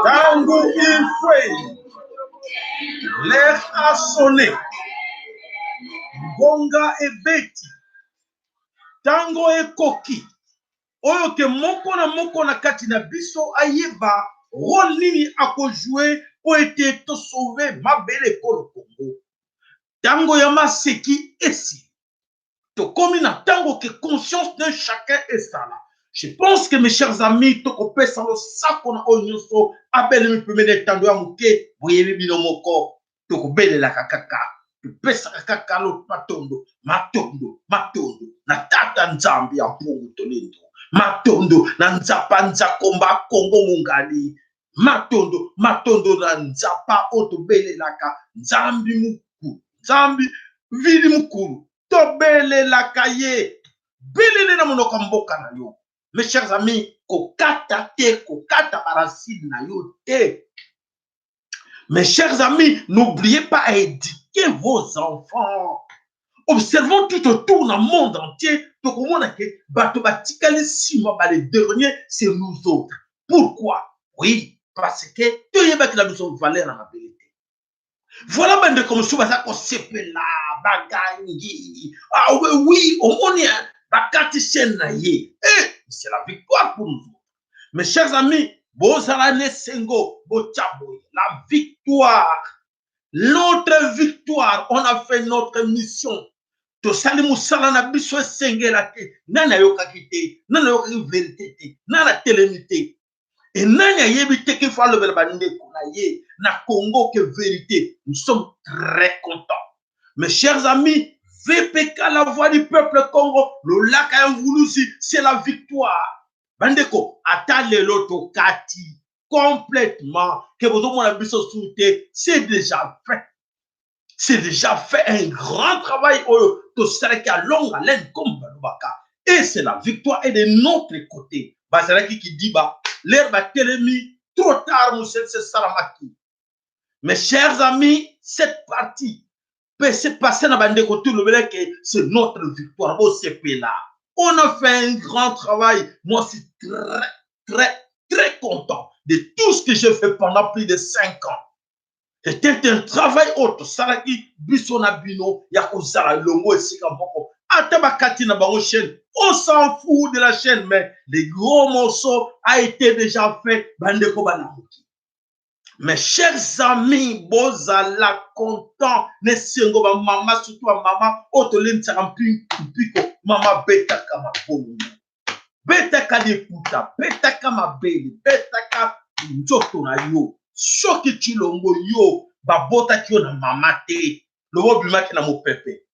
Tango il fait, l'air a sonné, Bonga et Betty, Tango et Koki, oyo ke moko na kati na biso ayeba rôle nini ako jouer pour ete to sauver mabele pour le Congo. Tango ya maseki esi. To komi na tango que conscience de chacun est ça là. Je pense que mes chers amis, to ko pesa lo sako na onyoso abele mi pemene tango ya muke boyebi bino moko to ko bele la kakaka. To pesa kakaka lo matondo na tata nzambi ya mpungu tolendo. Matondo na nzapa nzakomba Kongo mungali. Matondo na nzapa otobele laka nzambi muku. Nzambi vili mukuru. Tobele laka ye. Bilili na monoko mboka na yo. Mes chers amis, kokata barasine na yo te. Mes chers amis, n'oubliez pas à éduquer vos enfants. Observons tout autour dans le monde entier. Donc, on a que les derniers, c'est nous autres. Pourquoi? Oui, parce que tout le monde a besoin de valeur en abilité. Voilà, ben de comme ça, qu'on s'appelle là, bagangi. Ah oui, on est bakati chenaye. C'est la victoire pour nous. Mes chers amis, bozalane sengo, bochaboy, la victoire. Notre victoire, on a fait notre mission. To sali musala na biso sengela te nana yoka kite nana yoka vérité te nana telemité et nana yebi te ki fa le bande na ye na Congo que vérité. Nous sommes très contents. Mes chers amis, VPK, la voix du peuple Congo, le lac a voulu, c'est la victoire. Bandeko atale loto kati complètement que vous avez biso souté, c'est déjà fait. C'est déjà fait un grand travail à longue haleine comme Balubaka. Et c'est la victoire est de notre côté. Bazaraki qui dit l'herbe a télémi trop tard, c'est Saramaki. Mes chers amis, cette partie peut se passer dans le côté que c'est notre victoire au CP là. On a fait un grand travail. Moi, je suis très content de tout ce que j'ai fait pendant plus de 5 ans. C'était un travail autre. Saraki, Bissonabino, Yakozara, Longo et Sikamboko. Atabakati na bango chaîne. On s'en fout de la chaîne, mais les gros morceaux a été déjà fait. Bandeko Banamuki. Mes chers amis, bozala content. Ne sengo ba mama, surtout ba mama, otolin tsarampi, piko, mama betaka ma bono. Betaka de puta, betaka ma beli, betaka njoto na yo. Soki chilongo yo babota kio na mama te lobo bimaki na mopepe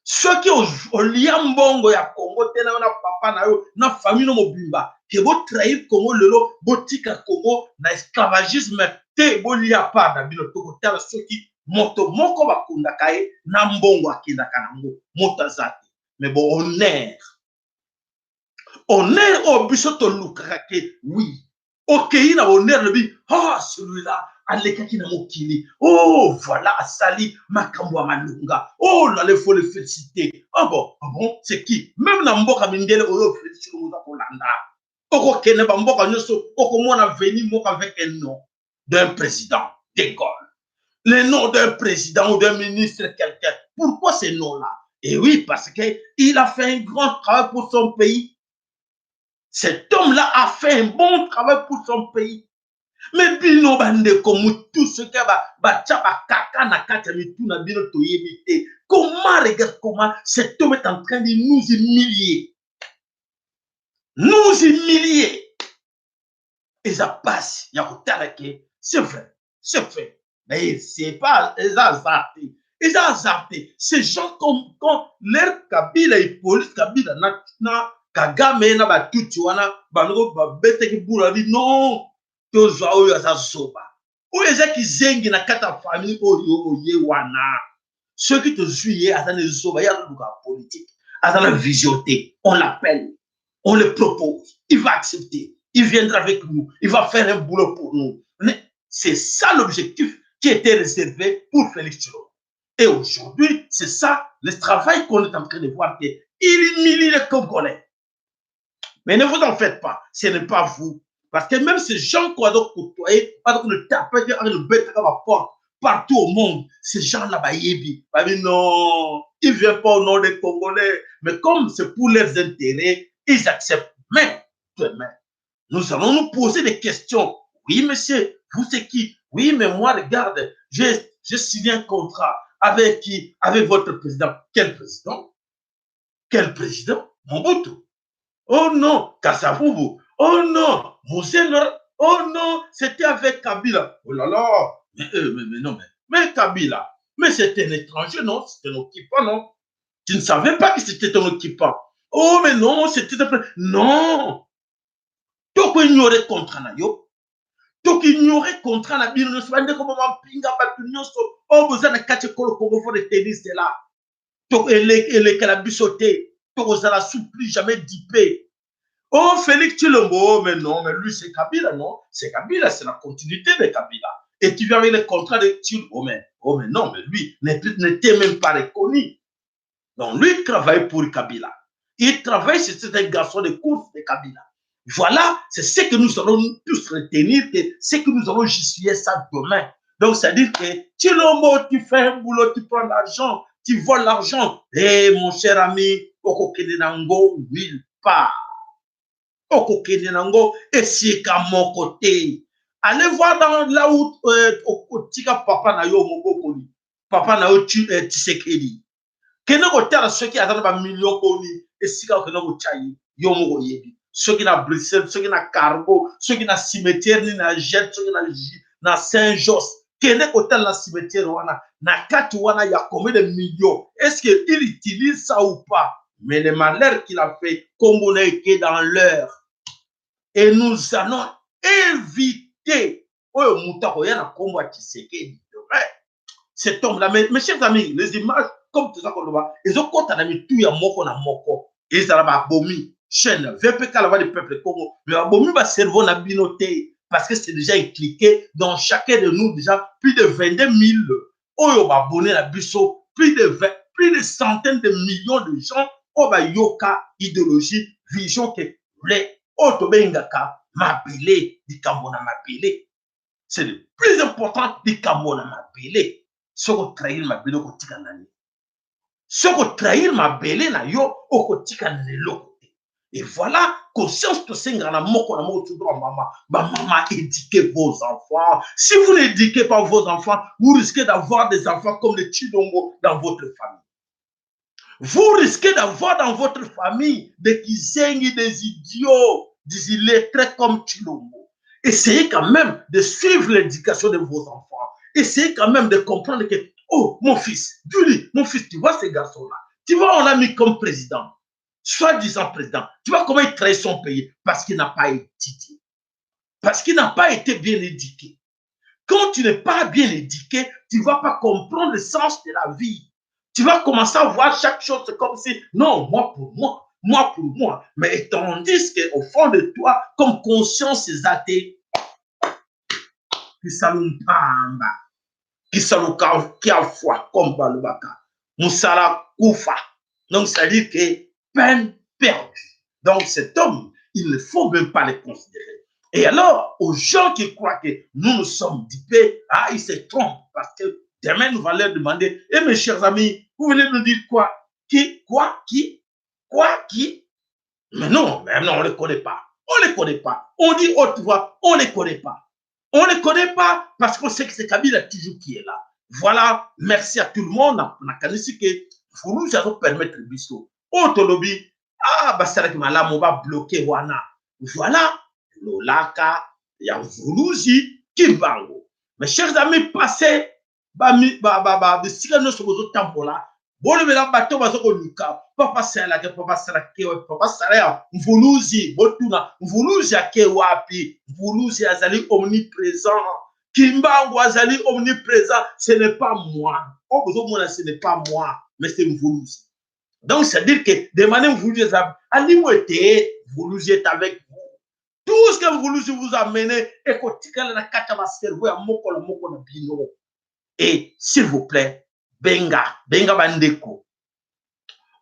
soki olia mbongo ya Congo te na papa na yo na famille no mobimba ke bo trahir Congo lelo botika Congo na esclavagisme te bolia pa na bino toko tala soki moto moko bakunda kae na mbongo akenda kanango moto zate mais bon honneur au bisoto lukaka ke oui. Ok, il a honneur de lui. Oh, celui-là, Alekaki na mokili. Oh, voilà, Sali, Makambo Malunga. Oh, là, il faut le féliciter. Ah bon, c'est qui? Même dans Mboka Mindele, on le félicite au Holanda. Oko Kene Bamboka Nyoso, Oko Mona venu avec un nom d'un président, de Gaulle. Le nom d'un président ou d'un ministre, quelqu'un. Pourquoi ces noms-là? Et oui, parce qu'il a fait un grand travail pour son pays. Cet homme-là a fait un bon travail pour son pays. Mais bino bande comme tout ce que kaka na kata mitu na bino to yebite. Comment regarde comment cet homme est en train de nous humilier. Nous humilier. Et ça passe. Il y a c'est vrai. C'est fait. Mais c'est pas les azartés. Les azartés. Ces gens comme l'air Kabila et police Kabila na Kagame na batuti wana bango babete ki bula di non to zao ya sa soba o ezaki zengi na kata famille oyo ye wana Ceux qui te suivent, à la politique, à la visioté, on l'appelle, on le propose, il va accepter, il viendra avec nous, il va faire un boulot pour nous. C'est ça l'objectif qui était réservé pour Félix Tshilombo. Et aujourd'hui, c'est ça le travail qu'on est en train de voir, qu'il humilie les Congolais. Mais ne vous en faites pas, ce n'est pas vous. Parce que même ces gens qu'on a côtoyé, on le tape, on le bête à la porte, partout au monde, ces gens-là, non, ils ne viennent pas au nom des Congolais. Mais comme c'est pour leurs intérêts, ils acceptent. Mais demain, nous allons nous poser des questions. Oui, monsieur, vous c'est qui? Oui, mais moi, regarde, j'ai signé un contrat avec qui? Avec votre président. Quel président? Quel président? Mobutu. Oh non, Kassavubu. Oh non, Monseigneur. Oh non, c'était avec Kabila. Oh là là. Mais non, mais Kabila. Mais c'était un étranger, non? C'était un occupant, non? Tu ne savais pas que c'était un occupant. Oh, mais non, c'était un... Non. Donc, ignorer contre Nayo. Donc, ignorer contre la Bible. Ne pas dire comment pinga batunyoso. Oh, vous avez caché le Congo de tennis de là. Donc, elle est calabisoté. Donc, vous allez plus jamais dipé. Oh, Félix Tshilombo, mais non, mais lui, c'est Kabila, non? C'est Kabila, c'est la continuité de Kabila. Et tu viens avec le contrat de Tshilombo, oh, mais non, mais lui n'était même pas reconnu. Donc, lui, il travaille pour Kabila. Il travaille, c'est un garçon de course de Kabila. Voilà, c'est ce que nous allons tous retenir, c'est que nous allons justifier ça demain. Donc, c'est-à-dire que Tshilombo, tu fais un boulot, tu prends l'argent, tu voles l'argent. Eh, mon cher ami, Okokenenango, nulle part. Okokenenango, et c'est qu'à mon côté. Allez voir dans là où Tika Papa na yo Mokokoli, Papa na yo Tshisekedi. Kene ko tala ceux qui attendent ba million koni, et si ka kene ko chayi, yo moko yebi. Ceux qui na Bruxelles, ceux qui na Cargo, ceux qui na cimetière ni na jet, ceux qui na Saint-Jos. Kene ko tala cimetière wana, na kati wana ya combien de millions? Est-ce qu'il utilise ça ou pas? Mais le malheur qu'il a fait, comme on a été dans l'heure. Et nous allons éviter. Cet homme-là, mes chers amis, les images, comme tout ça qu'on voit, ils ont compté à tout ya moko na moko. Ils ont abomi, chaîne, VPK, la voix du peuple Congo. Mais abomi va cerveau na binoté, parce que c'est déjà impliqué dans chacun de nous, déjà plus de 22 000. Oyo ba abonné la biso, plus de centaines de millions de gens, oba yoka idéologie, vision que les Otobengaka, Mabele, di Kamona Mabele. C'est le plus important di Kamona Mabele. Ce qu'on trahir Mabele au tika nani. Ce qu'on trahir Mabele na yo au tika nani lo. Et voilà, conscience de sengana moko na moko tudro mama. Maman, éduquez vos enfants. Si vous n'éduquez pas vos enfants, vous risquez d'avoir des enfants comme les Tshilombo dans votre famille. Vous risquez d'avoir dans votre famille des kizengi, des idiots, des illettrés comme Tshilombo. Essayez quand même de suivre l'éducation de vos enfants. Essayez quand même de comprendre que, oh, mon fils, Julie, mon fils, tu vois ces garçons-là. Tu vois, on l'a mis comme président, soi-disant président. Tu vois comment il trahit son pays? Parce qu'il n'a pas étudié. Parce qu'il n'a pas été bien éduqué. Quand tu n'es pas bien éduqué, tu ne vas pas comprendre le sens de la vie. Tu vas commencer à voir chaque chose comme si, non, moi pour moi, moi pour moi. Mais tandis qu'au fond de toi, comme conscience est athée, qui s'allume pamba, qui s'allume qui a foi, comme Balubaka, Moussala Koufa. Donc, ça dit que peine perdue. Donc, cet homme, il ne faut même pas le considérer. Et alors, aux gens qui croient que nous sommes dupés, ah, ils se trompent parce que demain, nous allons leur demander, eh mes chers amis, vous venez nous dire quoi? Qui? Quoi? Qui? Quoi? Qui? Mais non, on ne les connaît pas. On ne les connaît pas. On dit haute voix, on ne les connaît pas. On ne les connaît pas parce qu'on sait que c'est Kabila toujours qui est là. Voilà, merci à tout le monde. On a qu'à que vous nous allons permettre le biseau. Autolobby, ah, bah, c'est là que on va bloquer Wana. Voilà, Lolaka, Yavuluzi, Kimbango. Mes chers amis, passez, de Sigano sur vos tambola. Bon, le mélange bateau, bazoko luka. Papa Sala, Papa Sala, Papa Sala, Mvuluzi, Botuna, Mvuluzi a Kewapi, Mvuluzi azali omniprésent. Kimba Wazali omniprésent, ce n'est pas moi. Oh, ce n'est pas moi, mais c'est vous. Donc, c'est-à-dire que de manière vous dites, vous êtes avec vous. Tout ce que vous amenez, et s'il vous plaît, benga bandeko.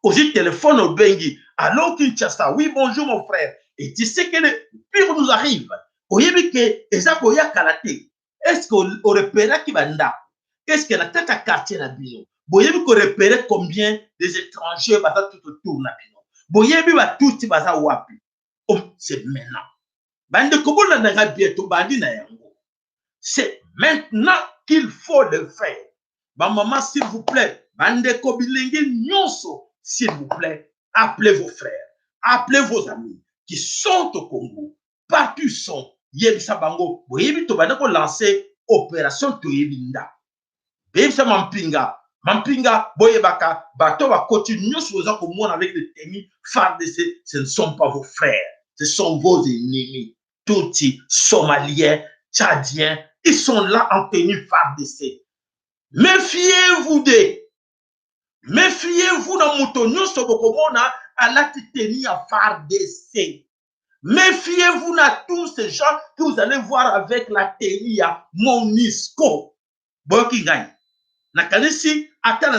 Aussi, téléphone au bengi. Allô, Kinshasa. Oui, bonjour, mon frère. Et tu sais que le pire nous arrive. Est-ce qu'on repère qui banda? Est-ce que la tête à quartier na bino? Boyebi ko repérer combien des étrangers basa tout autour na bino? Boyebi ba tout basa wapi? Oh, c'est maintenant. Bande kobo na nga bientôt bandi na yango. C'est maintenant qu'il faut le faire. Ba maman, s'il vous plaît, bande kobilenge nyonso, s'il vous plaît, appelez vos frères, appelez vos amis qui sont au Congo, partout sont. Yebisa bango, boyebi to bande ko lancer opération Toyebinda. Bebisa mampinga boyebaka bato ba continue sur ça comme avec les ennemis FARDC, ce ne sont pas vos frères, ce sont vos ennemis. Tutsi, Somaliens, Tchadiens, ils sont là en tenue FARDC. Méfiez-vous d'eux. Méfiez-vous dans Moutonio Sobokomona à la tenue à FARDC. Méfiez-vous de tous ces gens que vous allez voir avec la tenue à Monisco. Bokingaï. Nakanisi, attends,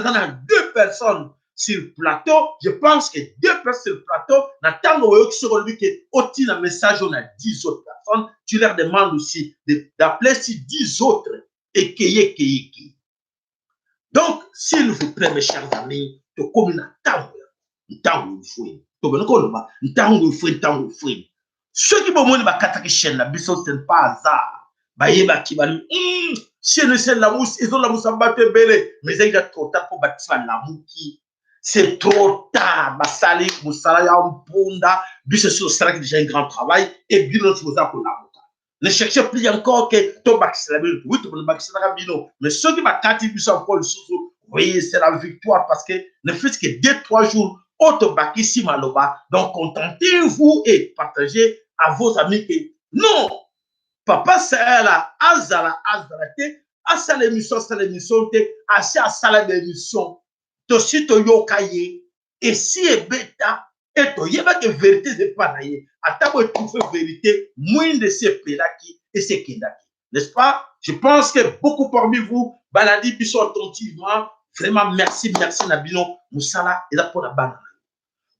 deux personnes sur le plateau. Je pense que deux personnes sur le plateau, n'attendons sur lui que au-dessus d'un message, on a 10 autres personnes. Tu leur demandes aussi d'appeler si 10 autres et qui. Donc, s'il vous plaît, mes chers amis, tu comme une tango, ceux qui vont mourir dans la chaîne, la biso, ce n'est pas hasard. Bayeba qui va lui, si nous sommes la mousse, ils ont la mousse à battre belé, mais il y a trop tard pour bâtir la mouki. C'est trop tard. Basali, Moussala, Yampunda, biso sur ça qui déjà un grand travail, et bien nous sommes pour la mouka. Ne cherchez plus encore que ton baxila, oui, ton baxila bino, mais ceux qui m'a kati biso encore le sous, oui, c'est la victoire parce que ne faites que 2-3 jours, autobaki si maloba, donc contentez-vous et partagez à vos amis que non, papa Sahela, Azala, Asa l'émission, Asa l'émission, Toshi Toyokaye, et si est bêta, et Toyeba que vérité c'est pas naïe, à table trouver vérité, moins de ces pédaki et ces kindaki. N'est-ce pas? Je pense que beaucoup parmi vous, baladi, puis sont attentivement, vraiment merci, Nabino, Moussala, et là pour la banane.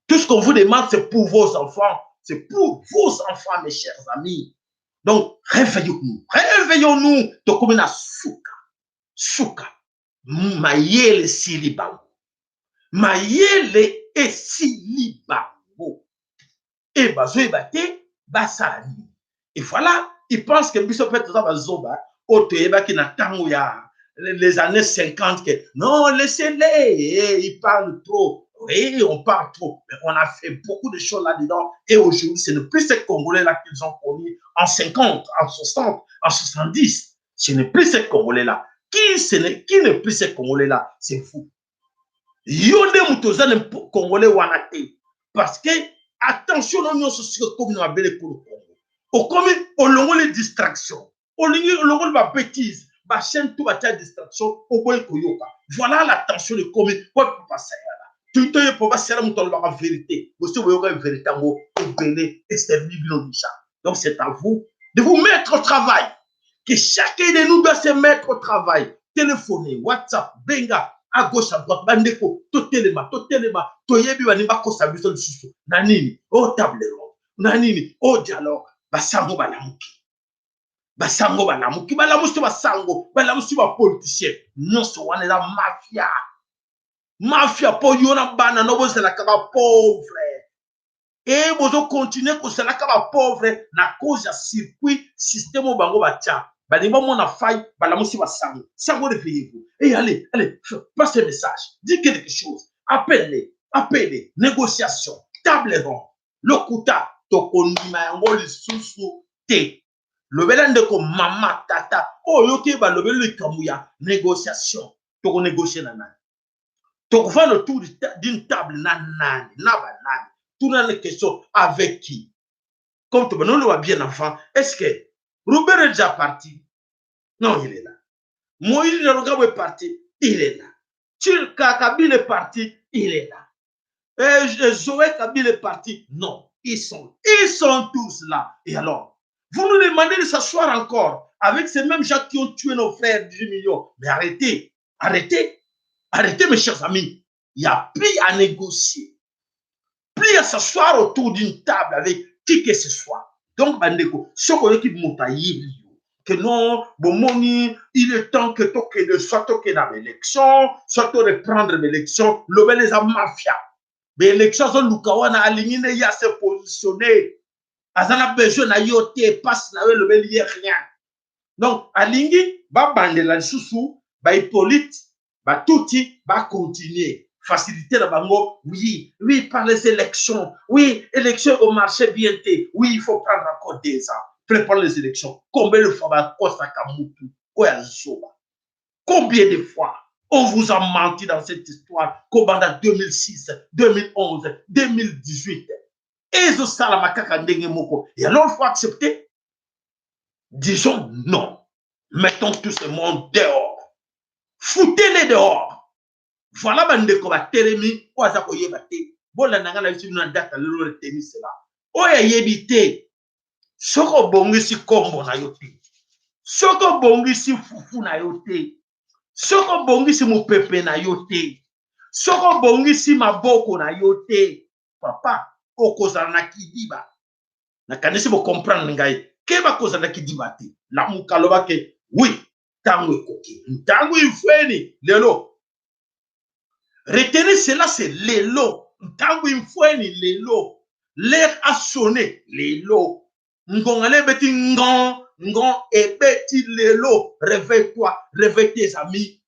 Tout ce qu'on vous demande, c'est pour vos enfants. C'est pour vos enfants, mes chers amis. Donc, réveillons-nous. Réveillons-nous. Donc, comme une souka. Maïele silibango. Maïele et silibango. Et bazoé bate, basani. Et voilà, ils pensent que Bishop peut être dans la zoba. Otoeba qui n'a tango ya les années 50 que non, laissez-les. Ils parlent trop. Oui, on parle trop, mais on a fait beaucoup de choses là-dedans. Et aujourd'hui, ce n'est plus ces Congolais-là qu'ils ont connus en 50, en 60, en 70. Ce n'est plus ces Congolais-là. Qui n'est plus ces Congolais-là? C'est vous. Yonde Moutoza ne Congolais wanate. Parce que, attention, nous sommes comme nous avons les Congo. Au comme, on longue les distractions. On longue les bêtises. Ba chaîne tout à distraction. Au bout koyoka. Voilà l'attention de commis. Quoi pour passer là? Tout est pour passer là, nous avons la vérité. Vous savez, vous avez la vérité en haut. Donc, c'est à vous de vous mettre au travail. Que chacun de nous doit se mettre au travail. Téléphoner, WhatsApp, benga, à gauche, à droite, bandeko, totelema, toyebi wanimba kosa biso lisusu. Nanini, oh table ronde, nanini, oh dialogue, basango balamuki. Basango balamuki, balamusi basango, balamusi ba politicien. Non, so wane la mafia. Mafia po yona bana no bo la kaba pauvre. Et vous continuez que c'est là que va pauvre na cause ya circuit système au bango batia. Balimba mona faille, balamusi ba sango. Sango de vous. Et allez, passe le message. Dis quelque chose. Appelez. Négociation. Table ronde. Lokuta. Tokonima yango lisusu te. Le belende ko mama tata. Oh yoke ba le belende kamuya. Négociation. Toko négocier na nani. Toko va le tour d'une table na nani. Na banani. Tout dans les questions avec qui? Comme tout le monde va bien enfant, est-ce que Robert est déjà parti? Non, il est là. Moïse Noroga est parti, il est là. Tulka Kabil est parti, il est là. Zoé Kabil est parti, non. Ils sont tous là. Et alors, vous nous demandez de s'asseoir encore avec ces mêmes gens qui ont tué nos frères 18 millions. Mais arrêtez, arrêtez, arrêtez mes chers amis. Il n'y a plus à négocier, plus à s'asseoir autour d'une table avec qui que ce soit. Donc, Bandeko, ce qu'on équipe Moutaï, que non, bon, il est temps que tu de soit tu dans l'élection, soit tu reprendre l'élection, le les mafia. Mais l'élection, sont Lukawana aligné, il y a se positionner. Azana besoin na yote, passe na le bel rien. Donc, aligné, ba bandela sous, ba Hippolyte, ba touti, ba continuer. Faciliter la bango, oui, par les élections, oui, élections au marché bientôt, oui, il faut prendre encore des ans. Prépare les élections. Combien de fois va Costa Kamutu, combien de fois on vous a menti dans cette histoire qu'au pendant 2006, 2011, 2018. Et alors, il faut accepter. Disons non. Mettons tout ce monde dehors. Foutez-les dehors. Voilà, bandeko ba telemi, oaza ko yebate. Bola nanga na yusu na data lelo reteni cela. Oya yebite. Soko bongisi kombo na yote. Soko bongisi fufu na yote. Soko bongisi mupepe na yote. Soko bongisi maboko na yote. Papa, okozala na kidiba. Na kanisi bo comprendre ngai. Keba kozala na kidiba te. La mukaloba ke, oui, tango ekoki. Tango ifweni, lelo. Retenez cela, c'est l'élo. Tango ifweni, l'élo. L'air a sonné, l'élo. Ngongale beti ngon, ngon ebeti l'élo. Réveille-toi, réveille tes amis.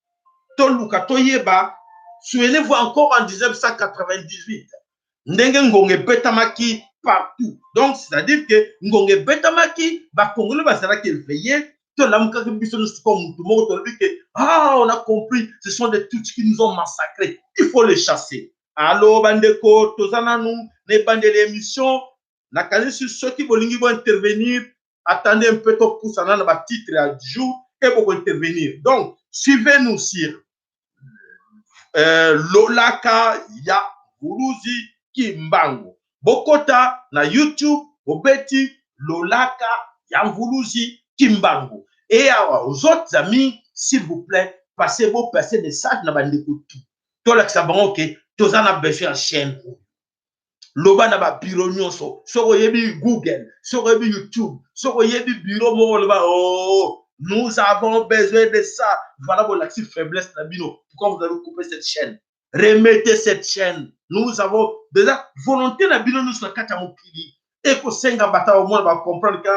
Toluka toyeba, souvenez-vous encore en 1998. Ndenge ngonge betamaki partout. Donc, c'est-à-dire que ngonge betamaki, ba Congolais basara qui éveillé, on a compris, ce sont des Tutsis qui nous ont massacrés. Il faut les chasser. Allô, bandeko, tozananu, ne bande l'émission. Nakani sur ceux qui vont intervenir, attendez un peu pour ça, dans le titre à jour et pour intervenir. Donc, suivez-nous sur Lolaka ya Vuruzi Kimbangu. Bokota na YouTube, Obeti Lolaka ya Vuruzi Kimbangu. Et aux autres amis, s'il vous plaît, passez vos messages na bandeko tout. Toi là que ça va ok, tous en a besoin chaîne. Loba na ba bureau nyonso, soko yebi Google, soko yebi YouTube, soko yebi bureau mo loba oh. Nous avons besoin de ça. Voilà pour la faiblesse d'Abino. Pourquoi vous avez coupé cette chaîne? Remettez cette chaîne. Nous avons déjà volonté d'Abino nous sur la Mokili. Et que Senga Bata au moins va comprendre que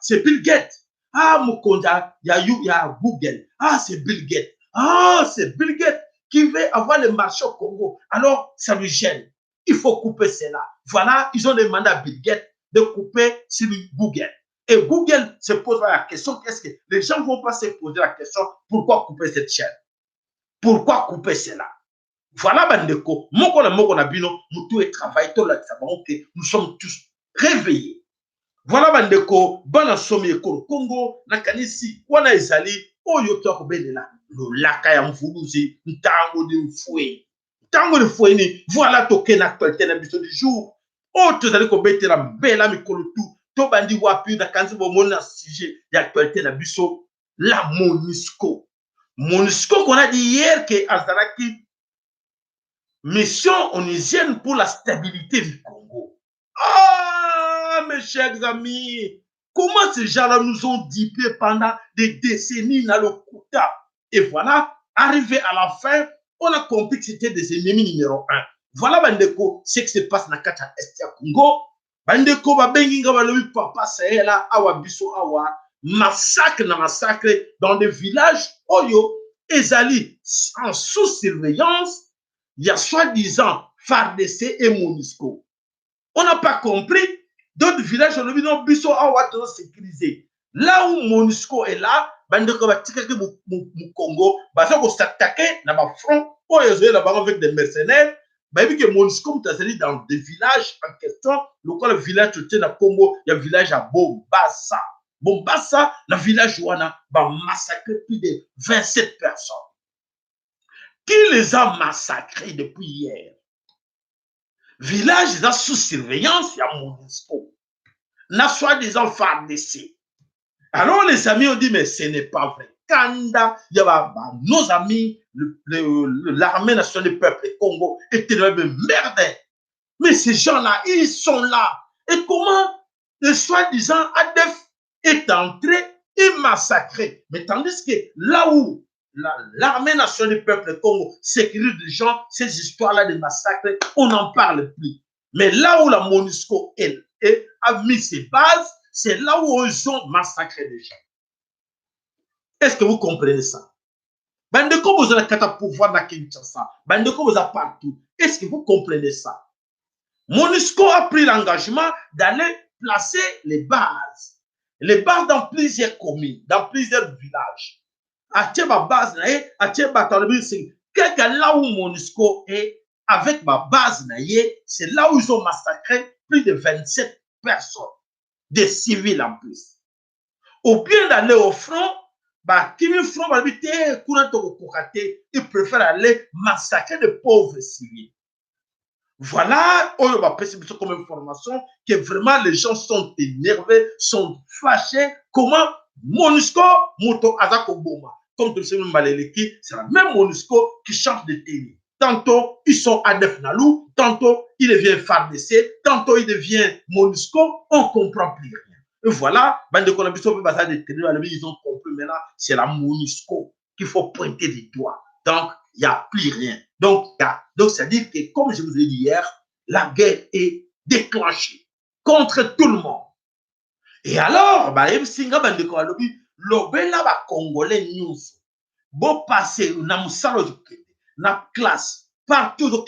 c'est Bill Gates. Ah, Mukonda, il y a Google. Ah, c'est Bill Gates. Ah, c'est Bill Gates qui veut avoir le marché au Congo. Alors, ça lui gêne. Il faut couper cela. Voilà, ils ont demandé à Bill Gates de couper sur Google. Et Google se pose la question, qu'est-ce que les gens ne vont pas se poser la question, pourquoi couper cette chaîne? Pourquoi couper cela? Voilà, bandeko, moko na bino, mutu et travail, tout là, nous sommes tous réveillés. Voilà, bandeko, bana somi ekolo Congo, na kanisi, wana ezali, oyo to akobelela, lolaka ya mvuluzi, ntango de mfoué. Ntango de mfoué ni, voilà toke na actualité na biso du jour. Oh, tozali kobetela mbela mikolo tout. Tobandi wapi na kanzi bomona sujet d'actualité na biso la MONUSCO. MONUSCO qu'on a dit hier que azalaki mission onusienne pour la stabilité du Congo. Ah, mes chers amis, comment ces gens-là nous ont dupés pendant des décennies dans le Kouta. Et voilà, arrivé à la fin, on a compris que c'était des ennemis numéro 1. Voilà, bandeko, ce qui se passe dans Kata Estia Congo. Bandeko babengi nga balobi papa Sahela awa biso awa massacre na massacre dans des villages oyo ezali en sous-surveillance, il y a soi-disant FARDC et MONUSCO. On n'a pas compris. D'autres villages on a dit non biso awa to sécurisé. Là où MONUSCO est là, bandeko batikaki mu Congo, baza ko s'attaquer na ba front oyo ezali là-bas avec des mercenaires. Bah, vu que MONUSCO est dans des villages en question, le village tout est dans Congo, il y a un village à Bombassa. Bombassa, le village Wana, va massacrer plus de 27 personnes. Qui les a massacrés depuis hier? Village est sous surveillance, il y a MONUSCO. N'a soi-disant FARDC. Alors les amis ont dit, mais ce n'est pas vrai. Kanda, il y a nos amis, l'armée nationale du peuple Congo étaient merde. Mais ces gens-là, ils sont là. Et comment le soi-disant ADF est entré et massacré? Mais tandis que là où l'armée nationale du peuple Congo sécurise des gens, ces histoires-là de massacres, on n'en parle plus. Mais là où la MONUSCO a mis ses bases, c'est là où ils ont massacré les gens. Est-ce que vous comprenez ça? Bandeko, vous avez un pouvoir dans Kinshasa. Bandeko, vous avez partout. Est-ce que vous comprenez ça? MONUSCO a pris l'engagement d'aller placer les bases. Les bases dans plusieurs communes, dans plusieurs villages. À ma base, là où MONUSCO est, avec ma base, c'est là où ils ont massacré plus de 27 personnes, des civils en plus. Au bien d'aller au front, ils préfèrent aller massacrer de pauvres civils. Voilà, on va passer comme information que vraiment les gens sont énervés, sont fâchés. Comment MONUSCO, Moto Azako Boma, comme tu sais, Maleleki, c'est la même MONUSCO qui change de tenue. Tantôt, ils sont ADF Nalou, tantôt, ils deviennent FARDC, tantôt, ils deviennent MONUSCO, on ne comprend plus rien. Et voilà, ils ont compris maintenant, c'est la MONUSCO qu'il faut pointer des doigts. Donc, il n'y a plus rien. Donc, c'est-à-dire que, comme je vous ai dit hier, la guerre est déclenchée contre tout le monde. Et alors, Congolais news, bon passer, na classe, partout,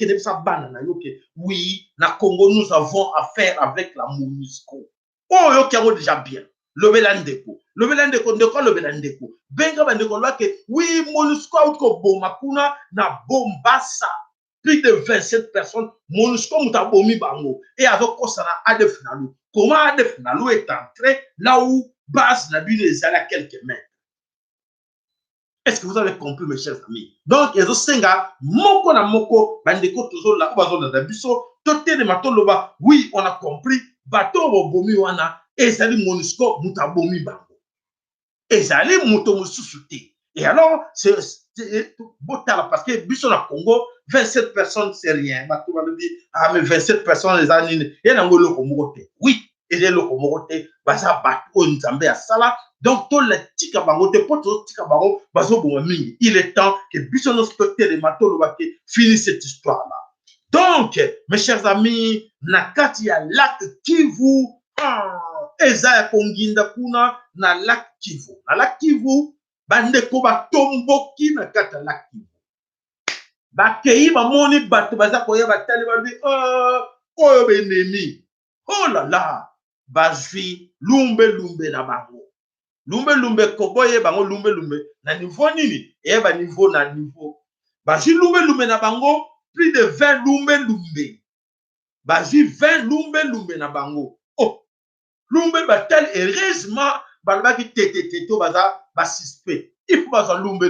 oui, na Congo, nous avons affaire avec la MONUSCO. Oh, yo, déjà bien. Lobelandeko. Lobelandeko, ndeko, Lobelandeko. Benga bandeko, oui, MONUSCO, outko bomakuna, na bombassa. Plus de 27 personnes, MONUSCO, mutabomi bango. Et avec Kosana, ADF Nalou. Comment ADF Nalou est entré là où base Nabi les a à quelques mètres? Est-ce que vous avez compris, mes chers amis? Donc, il y a des gens moko na moko, bandeko, toujours là, oui, on a compris, bateau bomi wana, ezali MONUSCO, mutabomi bango. Ezali muto mususuti. Et alors, c'est parce que biso na Congo, 27 personnes, c'est rien. Ah, mais 27 personnes, les années, il y a un locomote. Oui, il y a un locomote, basa bateau, nzambe à sala. Donc, tout le tika bango, il est temps que biso nos spectateurs de mato finissent cette histoire-là. Donc, mes chers amis, nakati ya lac Kivu, eza ya konginda kuna na lac Kivu. Na lac Kivu, bandeko batomboki na kati ya lac Kivu. Bakei bamoni bato baza koya batali babi oyo benemi. Oh là là, bazwi lumbe na bango. Lumbe koboye bango lumbe na niveau nini? Ba niveau na niveau. Bazwi lumbe na bango, plus de 20 lumbe. Bazwi 20 lumbe na bango. Oh, lumbe batel heureusement balbaki tete to baza basuspect. Il faut baza lumbe.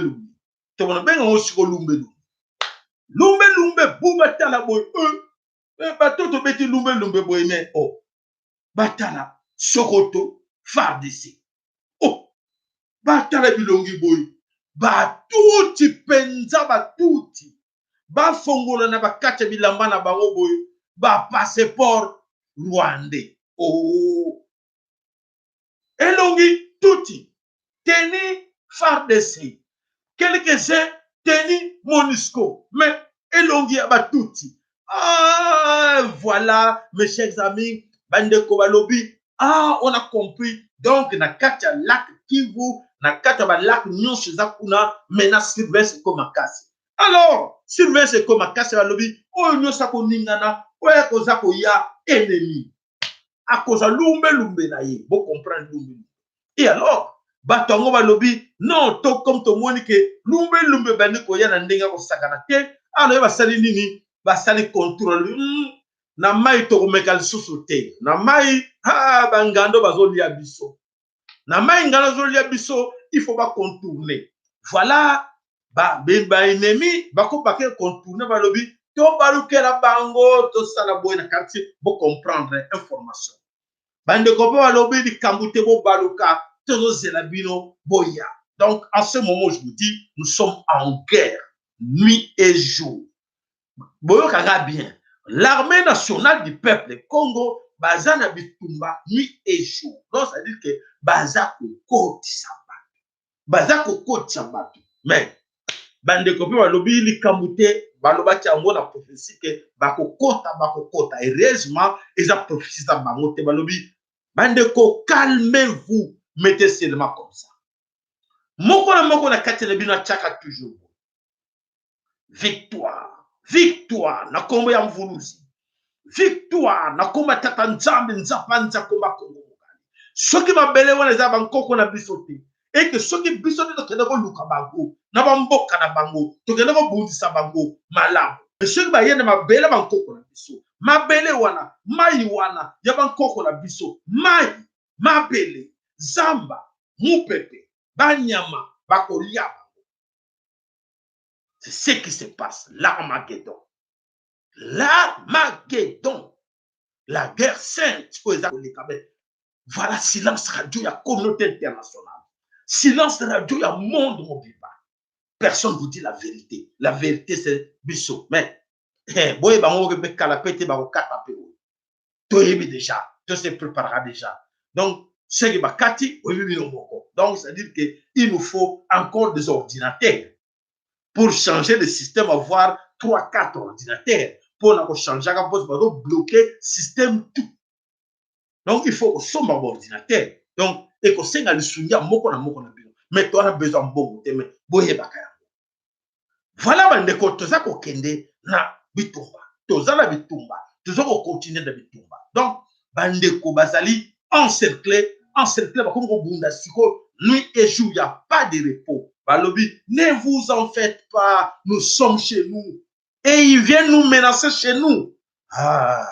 To bona benga osiko lumbe. Lumbe bubatala boy batoto beti lumbe boy mais oh batala Sokoto FARDC. Oh batala bilongi boy batuti penza batuti bafongola na bakate bilamba na bango boy ba passeport rwandais. Oh elongi tuti teni FARDC quelques-uns teni MONUSCO mais elongi abatuti. Ah voilà mes chers amis bandeko balobi. Ah on a compris. Donc na kati ya lac Kivu na kati ya ba lac nyonso eza kuna mena surveillance ko makasi. Alors surveillance ko makasi balobi oyo nyonso koningana oyo koza koya ennemi akoza lumbe na ye. Vous comprenez lumbe. Et alors batongo balobi non to comme to moni ke lumbe bandi koya na ndenga ko sakana te. Alors basali nini basali contrôle na mai to komeka lisusu te na mai bangando bazolia biso. Na maingana zolia biso, il faut pas contourner. Voilà, ennemi, bako bake contourner ba lobi, to baluke la bango, to sala boy na quartier, pour comprendre information. Bande kope ba lobi di kambute bo baluka, to zela bino boya. Donc, en ce moment, je vous dis, nous sommes en guerre, nuit et jour. Boyo kaga bien. L'armée nationale du peuple Congo, baza na bitumba nuit et jour. Donc, ça veut dire que baza koko tisamba. Baza koko tisamba. Mais, bande kopi balobi li kambute, baloba tiango na prophétie que bakokota. Heureusement, ils ont prophétie dans bangote balobi. Bande ko, calmez-vous, mettez seulement comme ça. Moko na kati na bino chaka toujours. Victoire. Victoire na kombo ya mvuluzi. Victoire na komba tata nzambe nzapanza komba Kongo. Soki mabele wana za bankoko na bisote. Et que soki bisote to kende ko luka bango na bamboka na bango to kende ko bundisa bango malamu. Soki ba yene mabele bankoko na biso. Mabele wana, mai wana ya bankoko na biso. Mai, mabele, zamba, mupepe, banyama, bakolia. C'est ce qui se passe, l'Armageddon. L'Armageddon. La guerre sainte. Voilà, silence radio, il y a communauté internationale. Silence radio, il y a monde mobile. Personne ne vous dit la vérité. La vérité, c'est Bissot. Mais, boye bango rebe kalapete bango katape. To yebi déjà, to se préparera déjà. Donc, ce qui va kati, donc, c'est-à-dire qu'il nous faut encore des ordinateurs. Pour changer le système, avoir 3-4 ordinateurs. Pour changer, pour bloquer le système tout. Donc, il faut que ce soit un ordinateur. Donc, et que ce soit le souvenir, mais tu as besoin de bon côté, mais voilà, bandeko, toza ko kende na bitumba. Toza na bitumba. Toza ko continuer na bitumba. Donc, bandeko bazali encerclé, comme au bunda siko, nuit et jour, il n'y a pas de repos. Balobi, ne vous en faites pas, nous sommes chez nous. Et ils viennent nous menacer chez nous. Ah,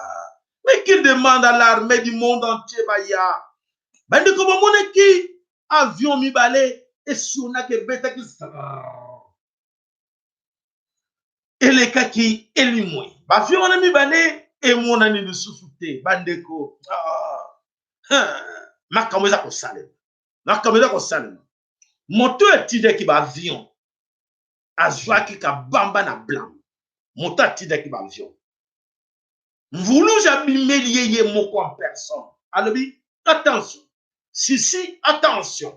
mais qui demande à l'armée du monde entier, Baya? Bandeko, mon qui avion mi balé, et si on a que bêta qui eleka ki elimwe bafi wana mibale emonani lisusu te bandeko makambo eza kosalema moto atindaki baavion azwaki kabamba na blanc moto atindaki baavion mvuluzi abimeli ye moko en personne alobi attention sisi attention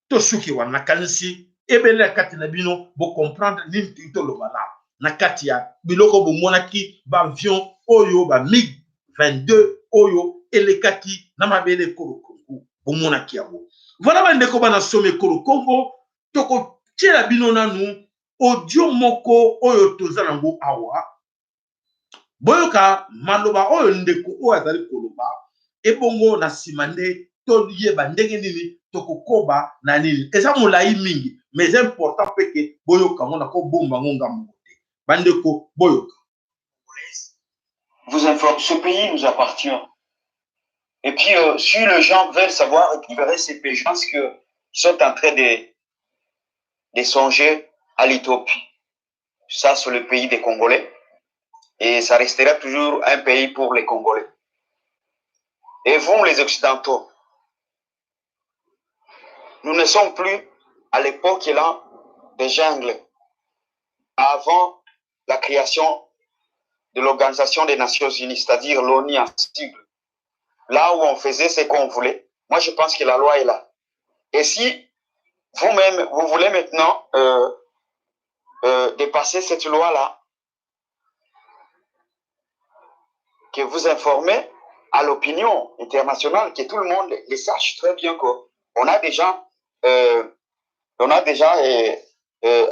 tosuki wana nakanisi ebele kati na bino bo comprendre nini tito lobala na kati ya biloko bomonaki ba avion oyo ba MiG 22 oyo elekaki na mabele Kongo bomonaki yabo voilà bandeko bana some Kongo toko tiela bino nanu audio moko oyo toza nango awa boyoka maloba oyo ndeko oyo azali koloba ebongo na simande to yeba ndenge nini tokokoba na nini eza molai mingi mais c'est important que boyoka ngona ko bomba ngonga mote bandeko boyoka vous informe ce pays nous appartient et puis si les gens veulent savoir récupérer ces gens qui sont en train de songer à l'Éthiopie, ça c'est le pays des Congolais et ça restera toujours un pays pour les Congolais. Et vous les Occidentaux, nous ne sommes plus à l'époque là des jungles, avant la création de l'Organisation des Nations Unies, c'est-à-dire l'ONU en sigle, là où on faisait ce qu'on voulait. Moi, je pense que la loi est là. Et si vous-même, vous voulez maintenant dépasser cette loi-là, que vous informez à l'opinion internationale, que tout le monde les sache très bien qu'on a déjà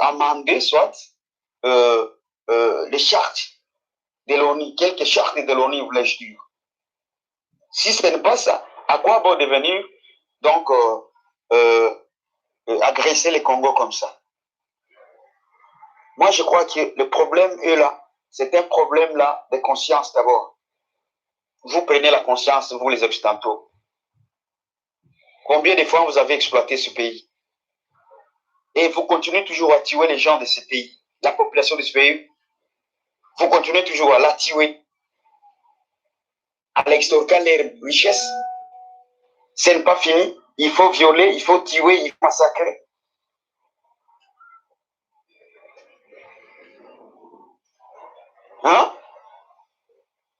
amendé soit les chartes de l'ONU, quelques chartes de l'ONU, voulais-je dire. Si ce n'est pas ça, à quoi bon devenir donc agresser les Congo comme ça? Moi, je crois que le problème est là. C'est un problème là de conscience d'abord. Vous prenez la conscience, vous les Occidentaux. Combien de fois vous avez exploité ce pays? Et vous continuez toujours à tuer les gens de ce pays, la population de ce pays. Vous continuez toujours à la tuer, à l'extorquer leurs richesses. Ce n'est pas fini. Il faut violer, il faut tuer, il faut massacrer. Hein?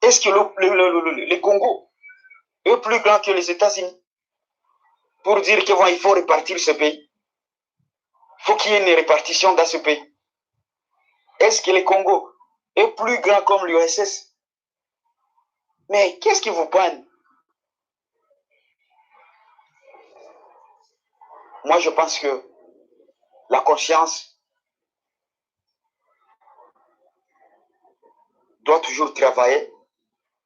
Est-ce que le Congo est plus grand que les États-Unis pour dire qu'il bon, faut répartir ce pays? Il faut qu'il y ait une répartition dans ce pays. Est-ce que le Congo est plus grand comme l'URSS? Mais qu'est-ce qui vous prend? Moi, je pense que la conscience doit toujours travailler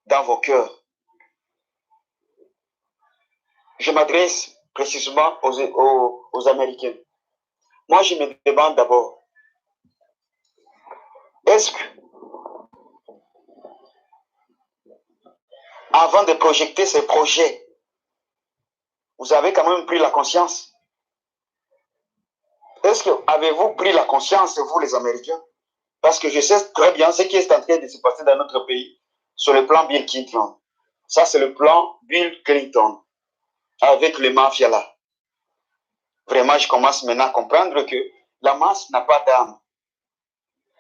dans vos cœurs. Je m'adresse précisément aux Américains. Moi, je me demande d'abord, est-ce que, avant de projeter ces projets, vous avez quand même pris la conscience? Est-ce que avez-vous pris la conscience, vous les Américains? Parce que je sais très bien ce qui est en train de se passer dans notre pays sur le plan Bill Clinton. Ça, c'est le plan Bill Clinton avec les mafias là. Vraiment, je commence maintenant à comprendre que la masse n'a pas d'âme.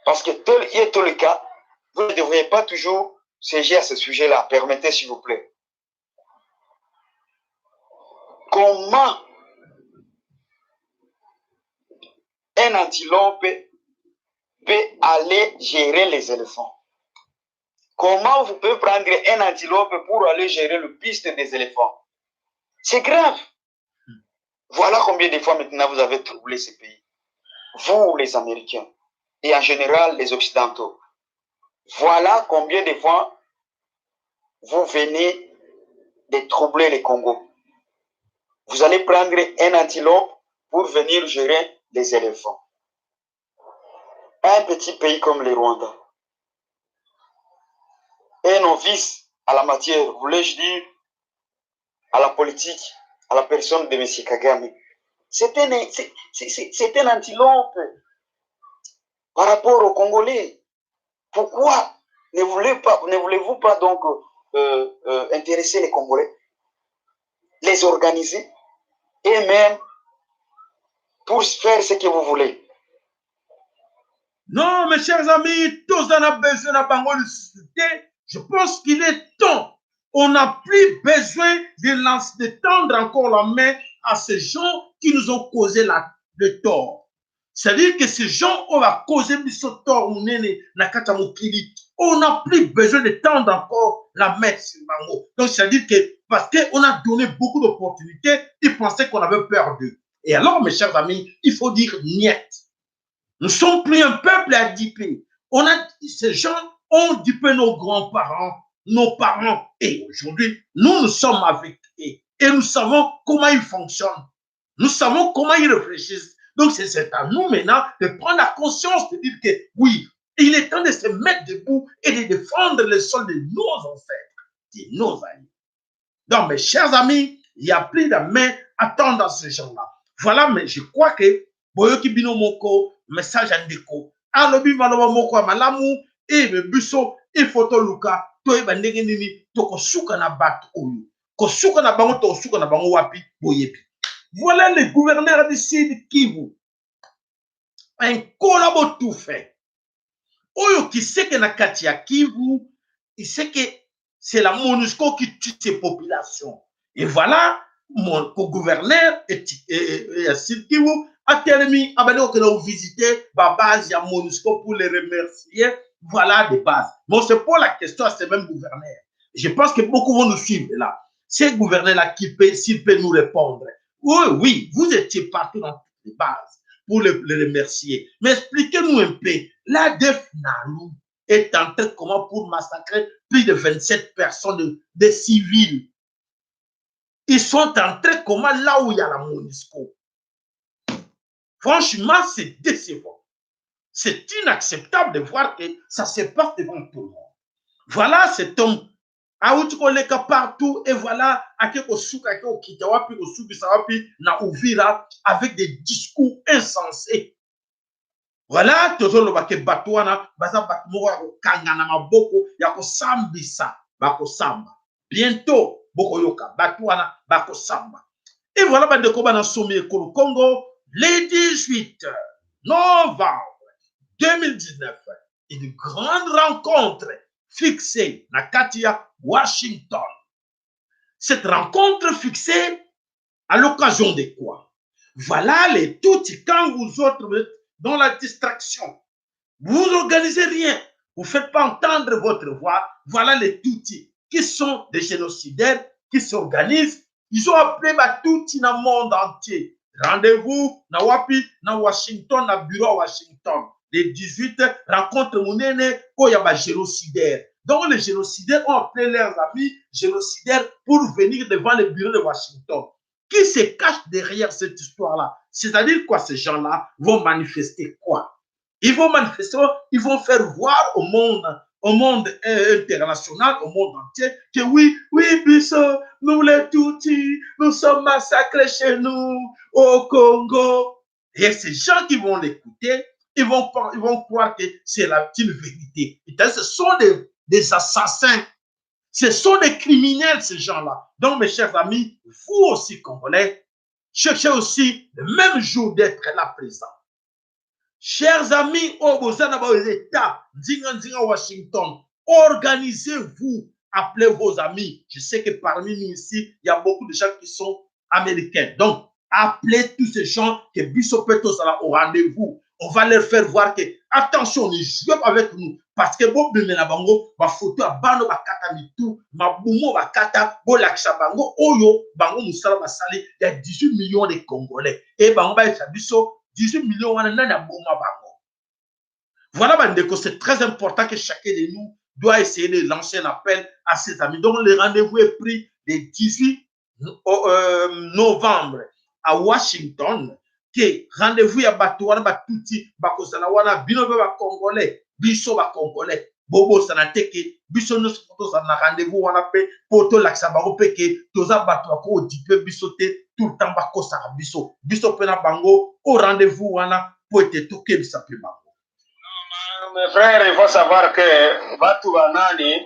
Parce que tel est tout le cas, vous ne devriez pas toujours siéger à ce sujet-là. Permettez, s'il vous plaît. Comment un antilope peut aller gérer les éléphants? Comment vous pouvez prendre un antilope pour aller gérer le piste des éléphants? C'est grave. Voilà combien de fois maintenant vous avez troublé ces pays. Vous, les Américains, et en général les Occidentaux. Voilà combien de fois vous venez de troubler les Congo. Vous allez prendre un antilope pour venir gérer les éléphants. Un petit pays comme le Rwanda, un novice à la matière, voulais-je dire, à la politique, à la personne de M. Kagame. C'est un antilope par rapport aux Congolais. Pourquoi ne voulez-vous pas donc intéresser les Congolais, les organiser et même pour faire ce que vous voulez? Non, mes chers amis, tous en ont besoin de susciter. Je pense qu'il est temps. On n'a plus besoin de tendre encore la main à ces gens qui nous ont causé le tort. C'est-à-dire que ces gens ont causé ce tort. On n'a plus besoin de tendre encore la main sur Bango. Donc, c'est-à-dire que parce qu'on a donné beaucoup d'opportunités, ils pensaient qu'on avait peur d'eux. Et alors, mes chers amis, il faut dire niet. Nous ne sommes plus un peuple à diper. Ces gens ont dipé nos grands-parents, nos parents. Et aujourd'hui, nous sommes avec eux. Et nous savons comment ils fonctionnent. Nous savons comment ils réfléchissent. Donc, c'est à nous maintenant de prendre la conscience de dire que oui, il est temps de se mettre debout et de défendre le sol de nos ancêtres, de nos amis. Donc, mes chers amis, il n'y a plus de main à tendre dans ce genre-là. Voilà, mais je crois que boyoki bino moko message andeko alobi maloba moko ya malamu me biso ifoto luka toyeba ndenge nini tokosuka na bato oyo kosuka na bango tokosuka na bango wapi boyebi. Voilà le gouverneur du Sud Kivu, un collabo tout fait oyo qui sait que na kati ya Kivu, il sait que c'est la MONUSCO qui tue ses populations. Et voilà, mon gouverneur et Sud Kivu a tellement visité la base à MONUSCO pour les remercier. Voilà des bases. Bon, c'est pour la question à ces mêmes gouverneurs. Je pense que beaucoup vont nous suivre là. Ces gouverneurs-là, s'ils peuvent nous répondre. Oui, oui, vous étiez partout dans toutes les bases pour les remercier. Mais expliquez-nous un peu. La DEFNALU est en train comment pour massacrer plus de 27 personnes de civils. Ils sont en train comment là où il y a la MONUSCO. Franchement, c'est décevant. C'est inacceptable de voir que ça se passe devant tout le monde. Voilà cet homme Auti koleka partout et voilà ake kosuka ake okita wapi kosukisa wapi na Uvira avec des discours insensés. Voilà tozoloba ke bato wana baza bato moko ya kokanga na maboko ya kosambisa bakosamba. Bientôt bokoyoka bato wana bakosamba. Et voilà bandeko bana somi ekolo Congo le 18 novembre 2019 une grande rencontre fixée na Katia Washington. Cette rencontre fixée à l'occasion de quoi? Voilà les Tutsis, quand vous autres dans la distraction, vous organisez rien, vous ne faites pas entendre votre voix, voilà les Tutsis qui sont des génocidaires, qui s'organisent, ils ont appelé ma Tutsis dans le monde entier. Rendez-vous na Wapi, na Washington, na bureau Washington. Les 18 rencontres monene koyaba génocidaires. Donc les génocidaires ont appelé leurs amis génocidaires pour venir devant le bureau de Washington. Qui se cache derrière cette histoire-là? C'est-à-dire quoi, ces gens-là vont manifester quoi? Ils vont manifester, ils vont faire voir au monde international, au monde entier, que oui, Bissau, nous les Tutsis, nous sommes massacrés chez nous, au Congo. Et ces gens qui vont l'écouter, ils vont croire que c'est la petite vérité. Et ce sont des assassins. Ce sont des criminels, ces gens-là. Donc, mes chers amis, vous aussi, Congolais, cherchez aussi le même jour d'être là présent. Chers amis, aux États, Washington, organisez-vous, appelez vos amis. Je sais que parmi nous ici, il y a beaucoup de gens qui sont américains. Donc, appelez tous ces gens que Bissau Petos au rendez-vous. On va leur faire voir que, attention, ne jouez pas avec nous. Parce que bon, la bango, ma photo à bano bakata mitou, ma boumo bakata, bo lakshabango, oyo, bango musala basali, il y a 18 millions de Congolais. Et bango ba Bissau, 18 millions wana na boma bango. Voilà, bandeko, c'est très important que chacun de nous doit essayer de lancer un appel à ses amis. Donc, le rendez-vous est pris le 18 novembre à Washington. Que rendez-vous ya bato wana batuti bakosana wana bino ba Congolais, biso ba Congolais. Bobo sanateke, biso nous photos na rendez-vous wana pe poto laksa bango pe ke toza bato ko dipe biso te tout le temps bakosa biso. Biso pe na bango au rendez-vous wana pour être toke bisa pe bango. Mes frères, il faut savoir que batu banani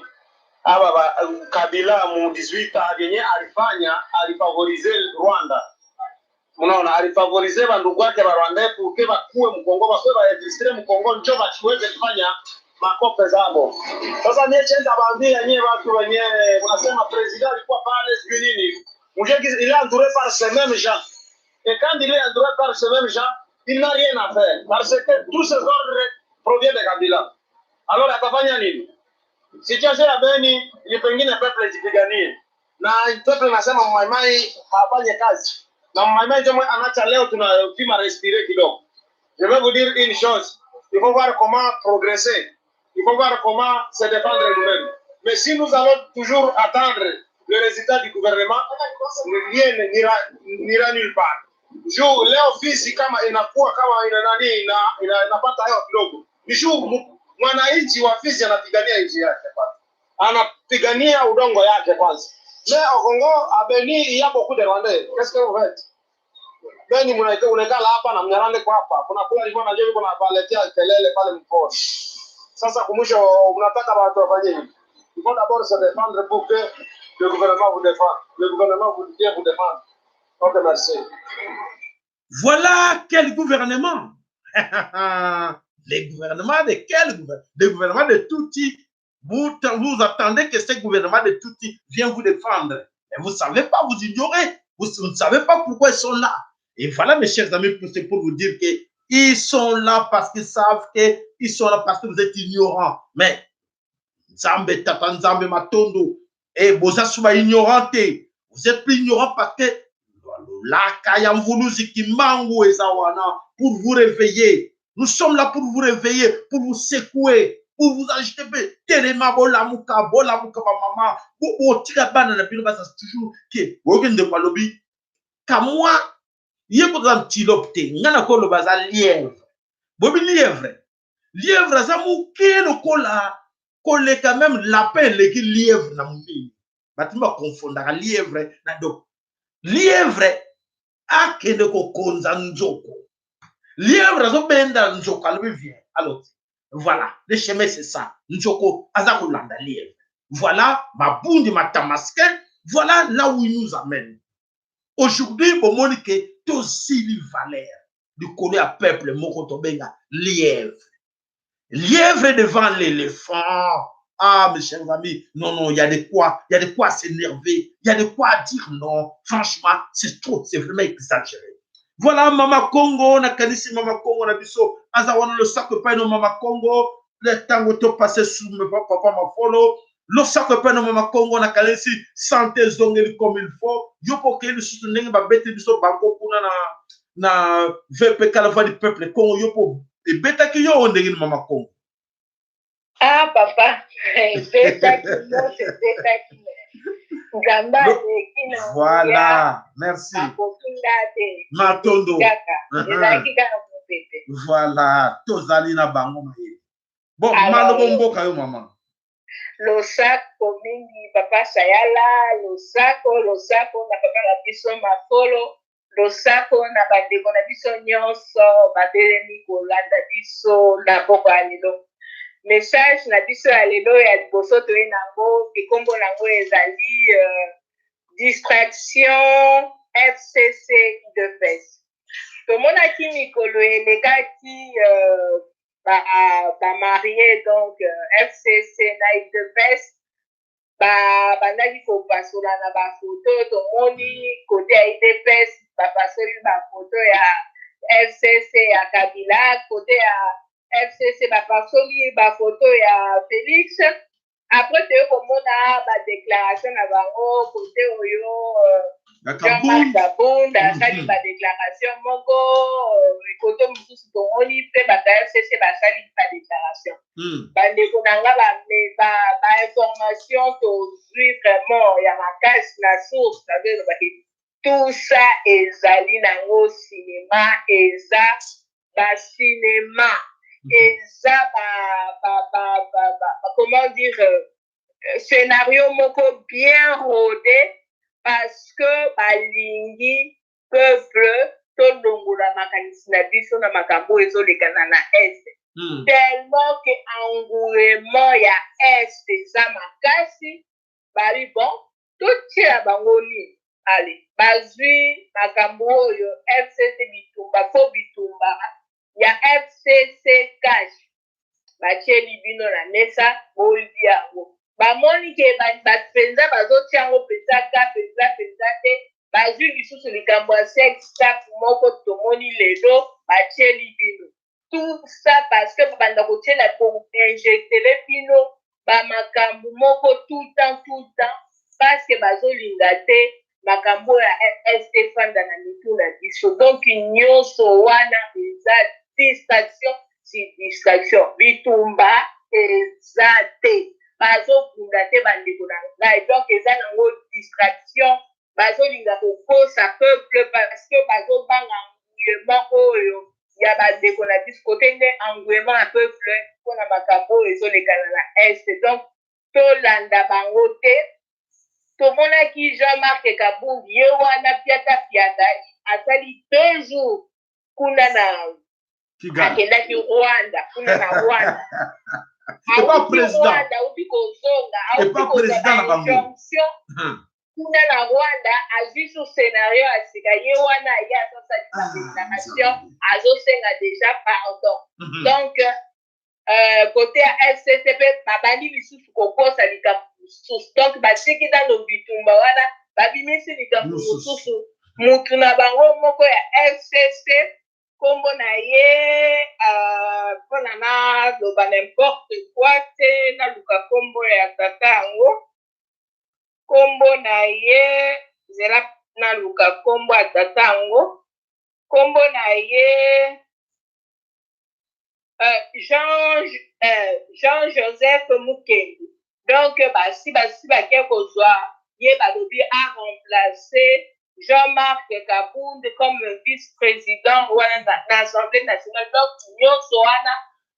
aba Kabila mu 18 agenye alifanya alifavoriser Rwanda. Unaona, alifavorize bandugu wake ba Rwanda pour que bakuwe mkongo bakuwe baregistre mkongo njo bachiweze kufanya makope zabo. Sasa mie chenda baambia nyie watu wenyewe unasema president alikuwa pale sijui nini. Mujeki il est entouré par ces mêmes gens. Et quand il est entouré par ces mêmes gens, il n'a rien à faire parce que tous ces ordres proviennent de Kabila. Alors atafanya nini? Situation ya Beni ni pengine peuple jipiganie. Na peuple nasema Maimai hafanye kazi. Na Maimai jamaa anacha leo tunapima respirer kidogo. Je vais vous dire une chose, il faut voir comment progresser. Il faut voir comment se défendre nous-mêmes. Mais si nous allons toujours attendre le résultat du gouvernement, rien n'ira nulle part. Juu leo fisi kama inakuwa kama inapata hewa kidogo. Ni juu mwananchi wa fisi anapigania nchi yake kwanza. Anapigania udongo yake kwanza. Mais au Congo, à Beni, il y a beaucoup de Rwandais. Qu'est-ce que vous faites? Beni unekala hapa na Mnyarwanda kwa hapa. Kuna kula hivyo na jewe kuna paletea kelele pale mkoa. Sasa kumwisho unataka watu wafanye hivi. Il faut d'abord se défendre pour que le gouvernement vous défende. Le gouvernement vous vient vous défendre. Ok, merci. Voilà quel gouvernement. Les gouvernements de quel gouvernement? Le gouvernement de Tutsi. Vous attendez que ce gouvernement de Tutsi vienne vous défendre. Et vous ne savez pas, vous ignorez. Vous ne savez pas pourquoi ils sont là. Et voilà, mes chers amis, c'est pour vous dire qu'ils sont là parce qu'ils savent qu'ils sont là parce que vous êtes ignorants. Mais, Nzambe Tata Nzambe Matondo, et vous êtes ignorants. Vous êtes plus ignorants parce que pour vous réveiller. Nous sommes là pour vous réveiller, pour vous secouer, pour vous agiter. Tellement bola muka maman. Pour tirer banane puis c'est toujours que vous de quoi lobby. Comme moi, il y a pas d'antilope. Ngana ko lo baza lièvre. Bobi lièvre. Lièvre ça mouké le cola. Collé quand même lapin leki lièvre na mutini. Batima confondaka lièvre na do. Lièvre akende ko konza nzoko. Lièvre azo benda nzoko alwe vient. Alors voilà, le chemin c'est ça. Nzoko azako landa lièvre. Voilà ma bounde ma tamasquin. Voilà là où il nous amène. Aujourd'hui, pour Monique, tout aussi valeur de coller à peuple Mokotobenga lièvre. Lièvre devant l'éléphant. Ah, mes chers amis, non, il y a de quoi s'énerver, il y a de quoi dire non. Franchement, c'est trop, c'est vraiment exagéré. Voilà, Mama Congo, on a canissé Mama Congo, on a biso, azawana le sac pain de Mama Congo, le temps où tu passé sous me papa ma follow, le sac pain de Mama Congo, on a canissé santé zongeli comme il faut, yo pour que le soutenir ba bête biso banko kuna na VP Calva du peuple Congo, yo pour et bêta qui yo on dégage Mama Congo. Ah, papa, bêta qui yo, c'est bêta qui voilà, merci. Matondo. Voilà, tozali na bango maye. Bon, malobo mboka yo maman. Losako mingi papa sayala, losako na papa na biso makolo, losako na bandeko na biso nyonso, batelemi kolanda biso na boko ya lelo. Message na biso ya lelo ya liboso toye nango ekombo nango ezali distraction FCC IDPES. Tomonaki mikolo elekaki bamarie donc FCC na IDPES bandaki kopasola na bafoto tomoni kote ya IDPES bapasoli bafoto ya FCC ya Kabila kote ya FCC bapasoli bafoto ya Félix. Après te komona ba déclaration na bango kote oyo Jean-Marc Kabunda asali ba déclaration moko kote mosusu tomoni mpe bato ya FCC basali ba déclaration. Bandeko na nga ba information tozwi vraiment ya makasi na source nazoyebaki tout ça ezali nango cinéma eza ba cinéma eza comment dire scénario moko bien rodé parce que balingi peuple tolongola makanisi na biso na makambo ezolekana na est tellement que engouement ya est eza makasi bali bon totia bango nini ale bazwi makambo oyo FCC bitumba po bitumba ya FCC cash batie libino na mesa boli yango bamoni ke bapenza bazotia yango penza te bazwi lisusu likambo ya sex staff moko tomoni lelo batie libino tout ça parce que babanda kotiela koinjectele bino bamakambo moko tout le temps parce que bazolinga te makambo ya estefanda na mitu na biso donc nyonso wana eza distraction si distraction bitumba eza te bazokunda te bandeko na ngai donc eza nango distraction bazolinga kokosa peuple parce que bazobanga engouement oyo ya bandeko na biso kote nde engouement ya peuple mpona makambo oyo ezolekana na est donc tolanda bango te. Tomonaki Jean-Marc Kabunda ye wana piata asali 2 jours kuna na akendaki Rwanda kuna na Rwanda Rwanda uti kozonga auti kozonga injonction kuna na Rwanda azwi sur scénario asika ye wana ye asosali déclaration azosenga déjà pardon donc côté ya FCCP babandi lisusu kokosa likambo mosusu donc batiki nano bitumba wana babimisi likambo mosusu mutu na bango moko ya FCC kombo na ye mpona naloba n'importe quoi te naluka kombo ya tata yango kombo na ye zela naluka kombo ya tata yango kombo na ye Jean-Joseph Mukendi. Donc, si baké kozwa, ye balobi a remplacé Jean-Marc Kabunda comme vice-président à l'Assemblée nationale. Donc, nyonso wana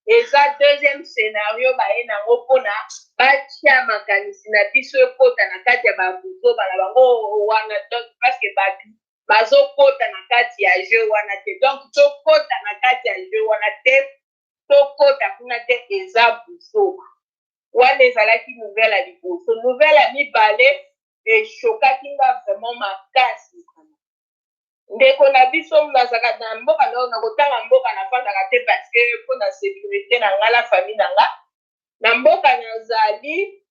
eza deuxième scénario baye nango mpona batia makanisi na biso ekota na kati ya babuzo bana bango wana donc parce que bato bazokota na kati ya jeu wana te donc tokota na kati ya jeu wana te tokota kuna te eza buzo wana ezalaki nouvelle ya liboso nouvelle ya mibale eshokaki nga vraiment makasi ndeko na biso nazaka na mboka na kotanga mboka nafandaka te parce que mpona sécurité na nga la famille na nga na mboka nazali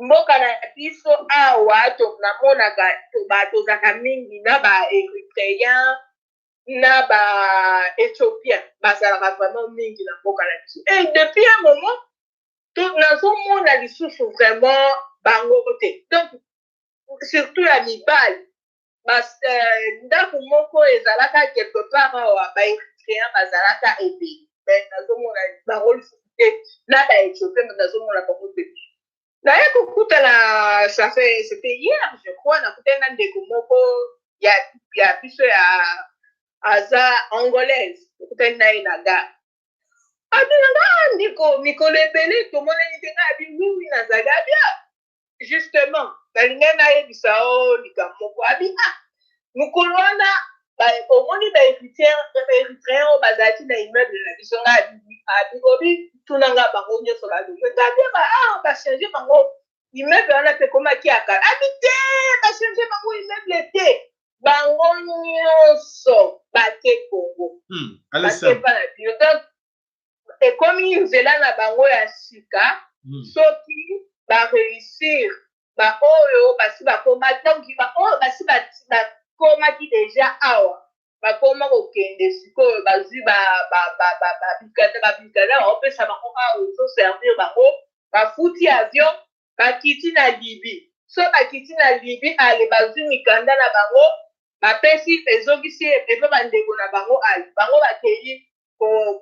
mboka na biso awa namonaka tozaka mingi na baérythréen na baéthiopien bazalaka vraiment mingi na mboka na biso et depuis un moment nazomona lisusu vraiment bango te donc surtout ya mibali ndako moko ezalaka quelque part awa baérythréen bazalaka ebele mais nazomona bango lisusu te na baéthiopien nazomona bango te naye kokutana c'était hier je crois nakutana ndeko moko ya biso ya aza angolaise okutani na ye na gare abinanga ndeko mikolo ebele tomonani te nga abi wiwi nazali abia justement nalingai nayebisa o likambo moko abi mokolo wana omoni baérythréen oyo bazalaki na immeuble na biso nga abikobi tunanga bango nyonso balingabi bachange bango immeuble wana mpe komaki ya kala abi te bachange bango immeuble te bango nyonso bake kongo bake mpa na bino donc ekomi nzela na bango ya sika soki baréussir baoyo basi bakomaki donc baoyo basi bakomaki deja awa bakoma kokende sikoyo bazwi babikada baopesa bango awa ezoservir bango bafuti avion bakiti na libi so bakiti na libi ale bazwi mikanda na bango bapesi ezongisi epe bandeko na bango ale bango bakei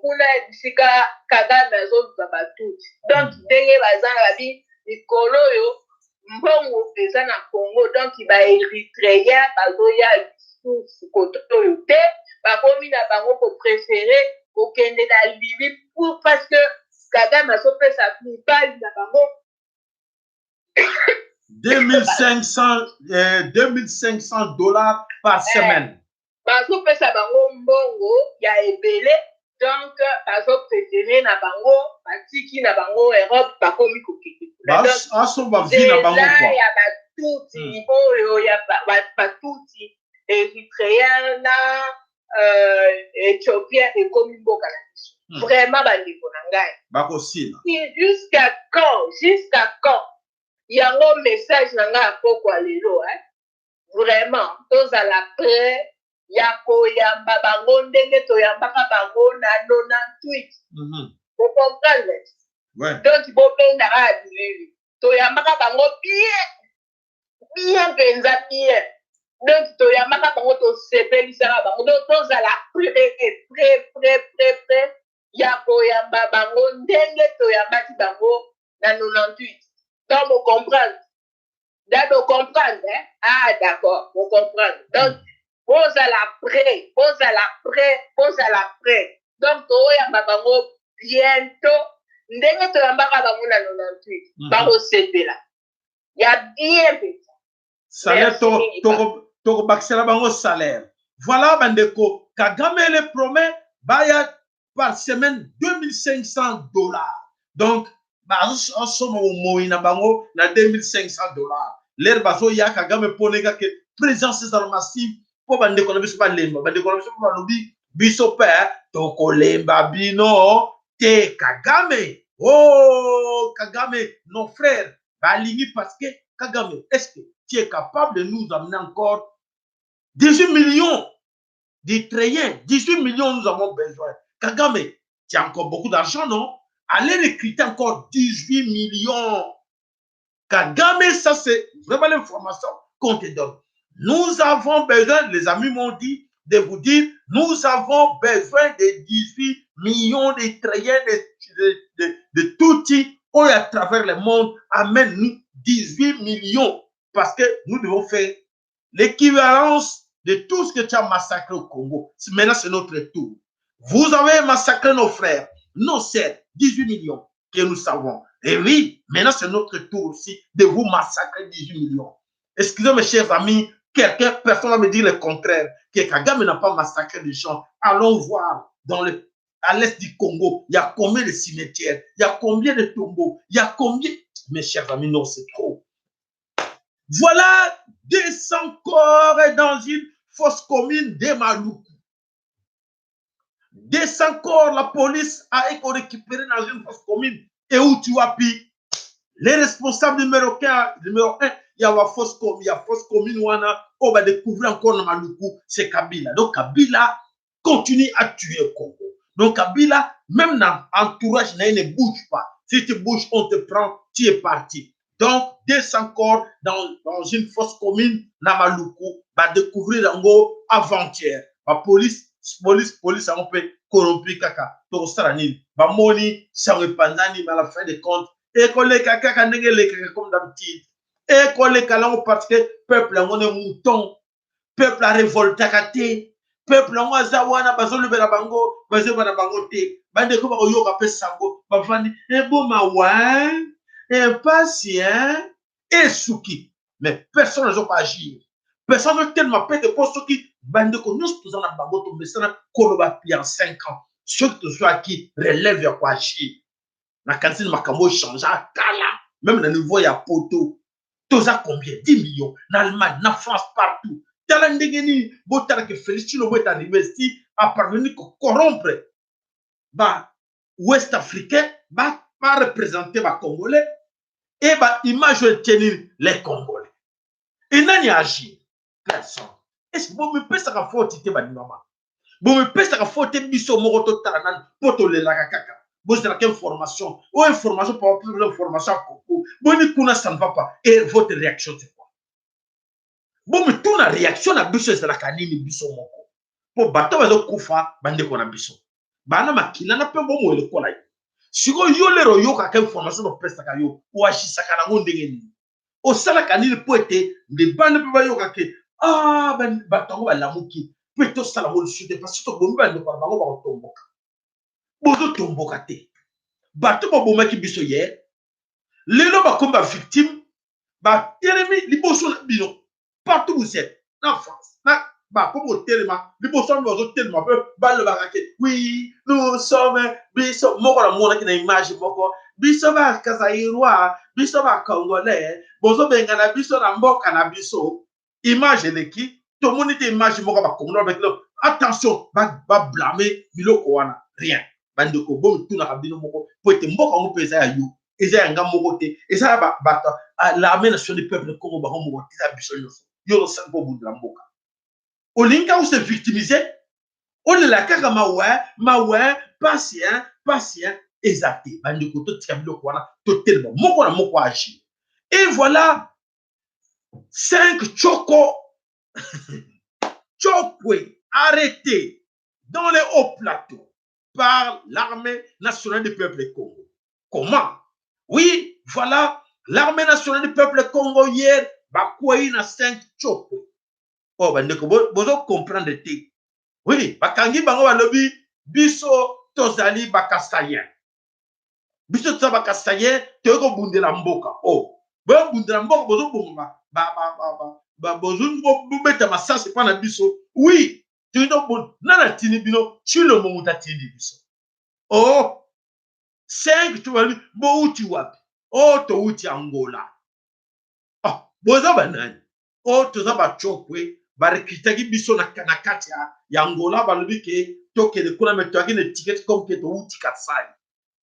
kuna bisika kagame azoluka batuti donc ndenge baza na babi mikolo oyo mbongo eza na congo donc baérythréen bazoya lisusu koto oyo te bakomi na bango kopréféré kokende na libi pour parce que kagame azopesa mibali na bango 2500 dollars par semaine. bazopesa bango mbongo ya ebele donc bazopréféré na bango batiki na bango Europe bakomi kokende ya batuti oyo ya batuti érythréen na éthiopien ekomi mboka na biso vraiment bandeko na ngai bakosila jusqu'à quand yango message na ngai akokwa lelo vraiment tozala prêt ya koyamba bango ndenge toyambaka bango na 98 okomprendre donc bobendaka ya bilili toyambaka bango bien mpenza bien donc toyambaka bango tosepelisaka bango donc tozala prêt ya koyamba bango ndenge toyambaki bango na 98 donc bocomprendre d'accord bocomprendre donc bozala prêt donc toyamba bango bientôt ndenge toyambaka bango na 98 bakosepela ya bien mpenza salaire tokobakisela bango salaire voilà bandeko Kagame le promet baya par semaine 2500 dollars donc bazosomo moi na bango na 2500 dollars l'air bazo ya Kagame poneka ke présence ezala massive po bandeko na biso balemba bandeko na biso balobi biso pe tokolemba bino te Kagame oh Kagame nos frères balingi parce que Kagame est-ce que tu es capable de nous amener encore 18 millions d'Érythréens 18 millions nous avons besoin Kagame tu as encore beaucoup d'argent non allez recruter encore 18 millions Kagame ça c'est vraiment l'information qu'on te donne nous avons besoin les amis m'ont dit de vous dire nous avons besoin de 18 millions d'Érythréens de tout type à travers le monde amène-nous 18 millions parce que nous devons faire l'équivalence de tout ce que tu as massacré au Congo. Maintenant, c'est notre tour. Vous avez massacré nos frères. Non, c'est 18 millions que nous savons. Et oui, maintenant c'est notre tour aussi de vous massacrer 18 millions. Excusez mes chers amis, personne va me dire le contraire, que Kagame n'a pas massacré les gens. Allons voir à l'est du Congo, il y a combien de cimetières, il y a combien de tombeaux, il y a combien... Mes chers amis, non, c'est trop. Voilà 200 corps dans une fosse commune de Maluku. 200 corps, la police a récupéré dans une fosse commune. Et où tu as pu? Les responsables numéro 1, il y a la fosse commune où on va découvrir encore dans Maluku, c'est Kabila. Donc Kabila continue à tuer le Congo. Donc Kabila, même dans l'entourage, ne bouge pas. Si tu bouges, on te prend, tu es parti. Donc 200 corps dans une fosse commune dans Maluku va découvrir encore avant-hier. La police, on peut corromper kaka. Donc ça, va moni, ça repanani, mais à la fin des comptes, et qu'on les caca comme d'habitude. Et qu'on les calango parce que peuple on est mouton, peuple a révolté à kate, peuple on a zawana bazo le belabango, bazo banabango te, bande ko ba yoka pe sango, ba fandi e bon ma wa, impatient et souki. Mais personne n'a pas agi. Personne n'a tellement fait de poste qui bande ko nous tous en bango tomber ça koloba pi en 5 ans. Ceux qui soit qui relève ya quoi agir. La quantité de makambo change à Kala. Même le niveau, il y a poteau. Tous à combien? 10 millions. En Allemagne, en France, partout. Talandegeni, Botara que Félicien Lobo est arrivé ici, a parvenu à corrompre. Bah, Ouest africain, bah, pas représenter les Congolais. Et bah, image de tenir les Congolais. Et n'a ni agi. Personne. Est-ce que vous me pensez à faute, c'était ma maman? Vous me pensez à faute, biso moroto taranan, poto le lagakaka. Vous avez une formation, ou une formation pour une formation à Coco. Bon, ça ne va pas. Et votre réaction, c'est quoi? Bon, mais toute la réaction à biso, c'est la canine biso moko. Pour bateau, vous avez koufa, bande qu'on a biso. Bana makila na pe bon le kolai. Si vous avez une formation de presse, ou agissaka na monde ngeni. Au sala canine pour être des bandes pour yoka ke ah ben bateau va la muki. Plutôt ça la monde sud parce que bon ben de par bango ba tomboka. Bozo tomboka te. Bato ba bomaki biso hier. Lelo ba comme victime. Ba télémi liboso na bino. Partout vous êtes. En France. Na ba comme au téléma. Liboso na bozo téléma peu ba le barake. Oui, nous sommes biso moko la mona ki na image moko. Biso ba kazairwa, biso ba congolais. Bozo benga na biso na mboka na biso. Image leki. Tout le monde était image moko ba congolais avec le attention, ba blâmer biloko wana. Rien. Bandeko bon tout na kabino moko pour être mboka ngo pesa ya yo eza nga moko te eza ba l'armée nationale du peuple Congo ba moko te biso yo ça pour bout de la mboka olinga ou se victimiser on la kaka mawa patient exact bandeko to tia biloko wana to tellement moko na moko agir et voilà 5 choko chokwe arrêté dans les hauts plateaux par l'armée nationale du peuple Congo. Comment? Oui, voilà, l'armée nationale du peuple Congo hier, bakoué na 5 choko. Oh, ben, vous comprendre te. Oui, bakangi bango balobi, biso tozali bakasayen. Biso tozali bakasayen, teko bundela mboka. Oh, bon bundela mboka, bozo bomba, bozo beta masasi pa na biso. Oui, tu es bon, nana tini bino, tu le monta tini biso. Oh, 5 tu vas lui, bon tu wapi. Oh, to uti Angola. Oh, boza banani. Oh, toza ba chokwe, ba rekitaki biso na kati ya Angola balobi ke toke de kuna meto akine ticket comme ke to uti Kasai.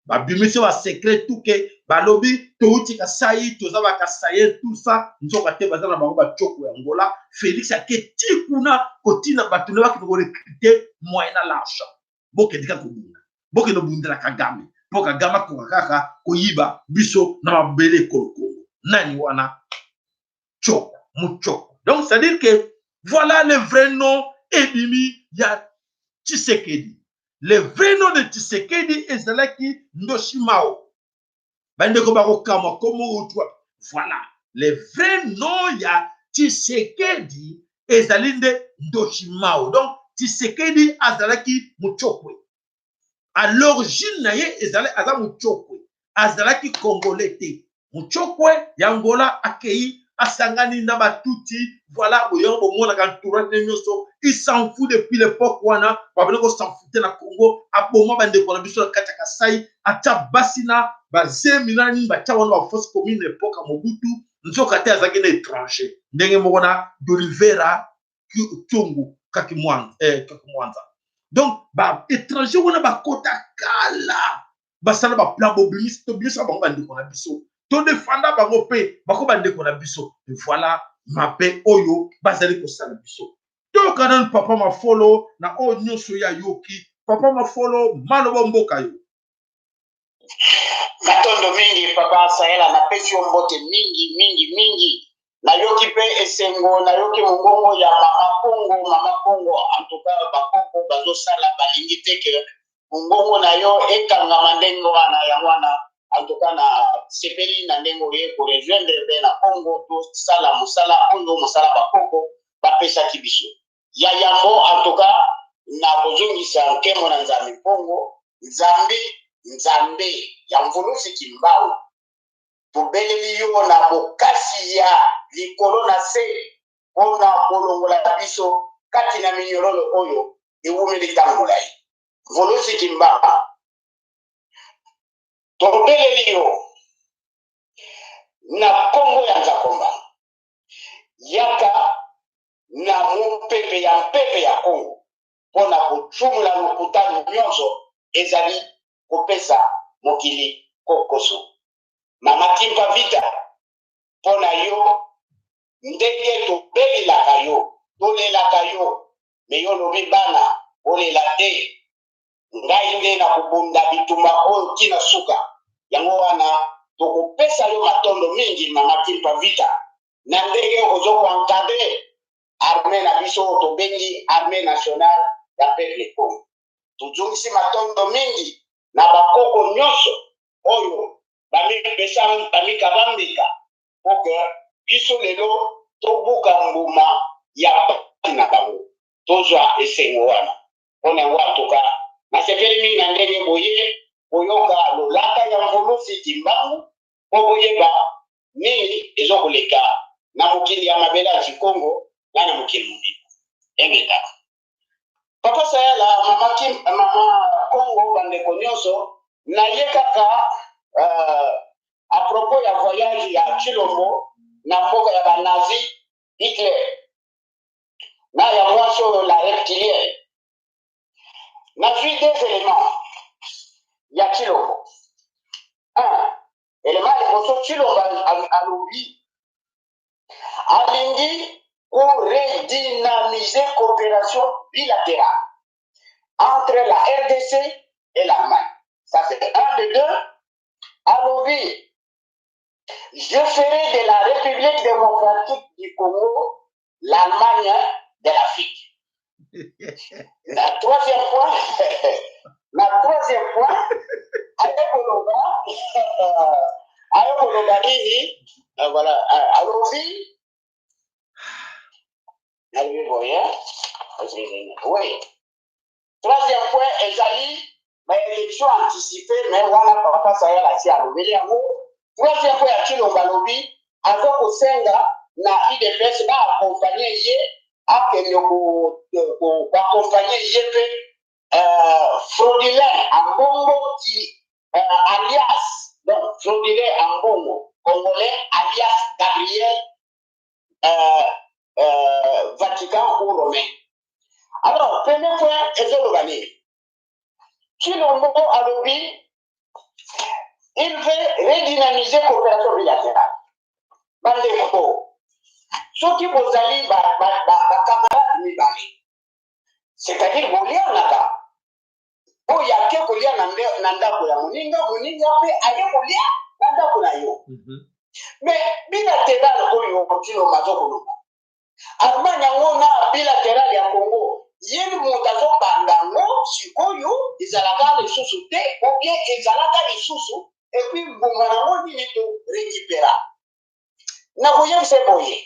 Ba bimisi ba secret tout ke balobi to uti Kasai, toza ba Kasai tout ça, nzoka te baza na bango ba chokwe Angola. Félix aketi kuna kotina batuna ba ko recruter moyen na l'argent. Boke dika ko bunda. Boke no bundela Kagame. Boka Kagame ko kaka ko yiba biso na mabele koloko. Nani wana choko, muchoko. Donc c'est à dire que voilà le vrai nom Ebimi ya Tshisekedi. Le vrai nom de Tshisekedi est Zelaki Ndoshimao. Bande ko bako kama komo utwa. Voilà. Le vrai nom ya Tshisekedi est Zalinde Ndoshimao. Donc Tshisekedi azalaki muchokwe. à l'origine na ye ezali aza muchokwe azalaki congolais te muchokwe ya Angola akei asangani na batuti voilà boyo bomonaka entourage nyonso il s'en fout depuis l'époque wana babele ko s'en fouter na Congo aboma bandeko na biso na kati ya Kasai atia basina bazemina nini batia wana ba fausse commune époque ya Mobutu nzoka te azalaki na étranger ndenge moko na d'Olivera Kyungu Kakimwanza donc ba étranger wana bakota kala basala ba plan bobimisi tobimisa bango bandeko na biso to défendre bango pe bako bandeko na biso voilà mabe oyo bazali kosala biso to kana papa mafolo na oyo nyonso ya yoki papa mafolo maloba mboka yo matondo mingi papa Sahela na pesi mbote mingi nayoki pe esengo nayoki mongongo ya mama Kongo en tout cas bakoko bazosala balingi te ke mongongo na yo ekangama ndenge wana ya wana en tout cas na sepeli na ndenge ye ko rejoindre be na Kongo to sala musala oyo musala bakoko bapesaki biso ya yambo en tout cas na kozongisa nkemo na nzambe Kongo nzambe ya mvulusi kimbao tobeleli yo na bokasi ya likolo na se mpona kolongola biso kati na minyololo oyo ewumeli ntango molai mvulusi kimbao tobeleli yo na Kongo ya Nzakomba yaka na mopepe ya Kongo mpona kotumula lokutano nyonso ezali kopesa mokili kokoso mama Kimpa Vita mpona yo ndenge tobelelaka yo tolelaka yo me yo lobi bana olela te ngai nde na kobunda bitumba oyo tina suka yango wana tokopesa yo matondo mingi mama Kimpa Vita na ndenge ozokoencadre armée na biso tobengi armée nationale ya peuple Congo tozongisi matondo mingi na bakoko nyonso oyo bamikabambika po ke biso lelo tobuka nguma ya pati na bango tozwa esengo wana mpona yango atoka nasepeli mingi na ndenge boye boyoka lolaka ya mvulusi timbangu po boyeba nini ezokoleka na mokili ya mabele ya Kongo na mokili mobimba enge kaka papa Sahela mama Kongo bandeko nyonso naye kaka à propos ya voyage ya Chilombo na mboka ya banazi Hitler na ya mwasi oyo la reptilienne na vu deux éléments ya Chilombo un élément liboso Chilombo alobi alingi pour redynamiser coopération bilatérale entre la RDC et l'Allemagne. Ça c'est un de deux. Alobi, je ferai de la République démocratique du Congo l'Allemagne de l'Afrique. La troisième fois, voilà, Alobi, oui. Troisième point, ezali élection anticipée, mais voilà papa Sahela si alobeli yango. Troisième point ya Chilombo alobi aza kosenga na IDPS ba accompagner ye akende koaccompagner ye pe Fraudilin Ambongo qui alias donc Fraudilin Ambongo congolais alias Gabriel Vatican ou Romain. Alors, premier point, Ezologani. Chilombo alobi, il veut redynamiser la coopération bilatérale. Bandeko, ceux qui vous allez camarades mibali, c'est-à-dire Bolia Naka. Oh, il y a quelques liens nanda pour la moninga pe aye Bolia nanda pour la yo. Mais bilatéral, oh, Chilombo Mazokolo. Allemagne yango bilatéral ya Congo. Yeni moutazo bandango sikoyo ezalaka lisusu te ou bien ezalaka lisusu et puis bomango nini to récupéra na boye se boye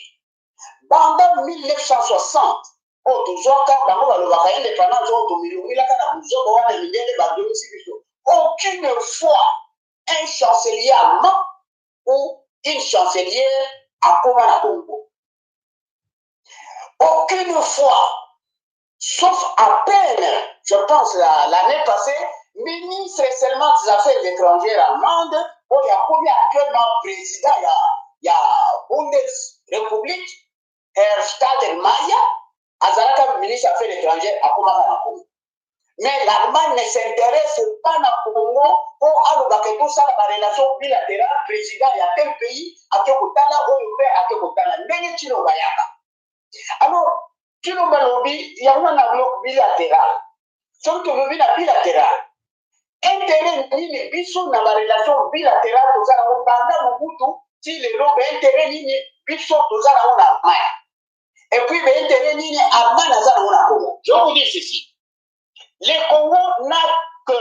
pendant 1960 oyo tozwaka bango balobaka indépendance oyo tomilongilaka na buzoba wana mindele babimisi biso. Aucune fois un chancelier allemand ou une chancelière akoma na Congo. Aucune fois, sauf à peine, je pense l'année passée, ministre seulement des Affaires étrangères allemandes, où il y a combien actuellement président, il y a Bundesrepublik, Herr Steinmeier, Azaraka, ministre des Affaires étrangères, à Congo. Mais l'Allemagne ne s'intéresse pas à Congo pour avoir une relation bilatérale, président, il y a tel pays, à Kekotala, européen, à Kekotala, mais il y a alors, qui nous il y a un bloc bilatéral. Sauf que le bilatéral. Intérêt ni biso dans la relation bilatérale, nous allons pendant le bout, si les gens intérêt ni biso, nous allons en Allemagne. Et puis, intérêt ni Allemagne, nous allons en Congo. Je vous dis ceci. Les Congo n'a que,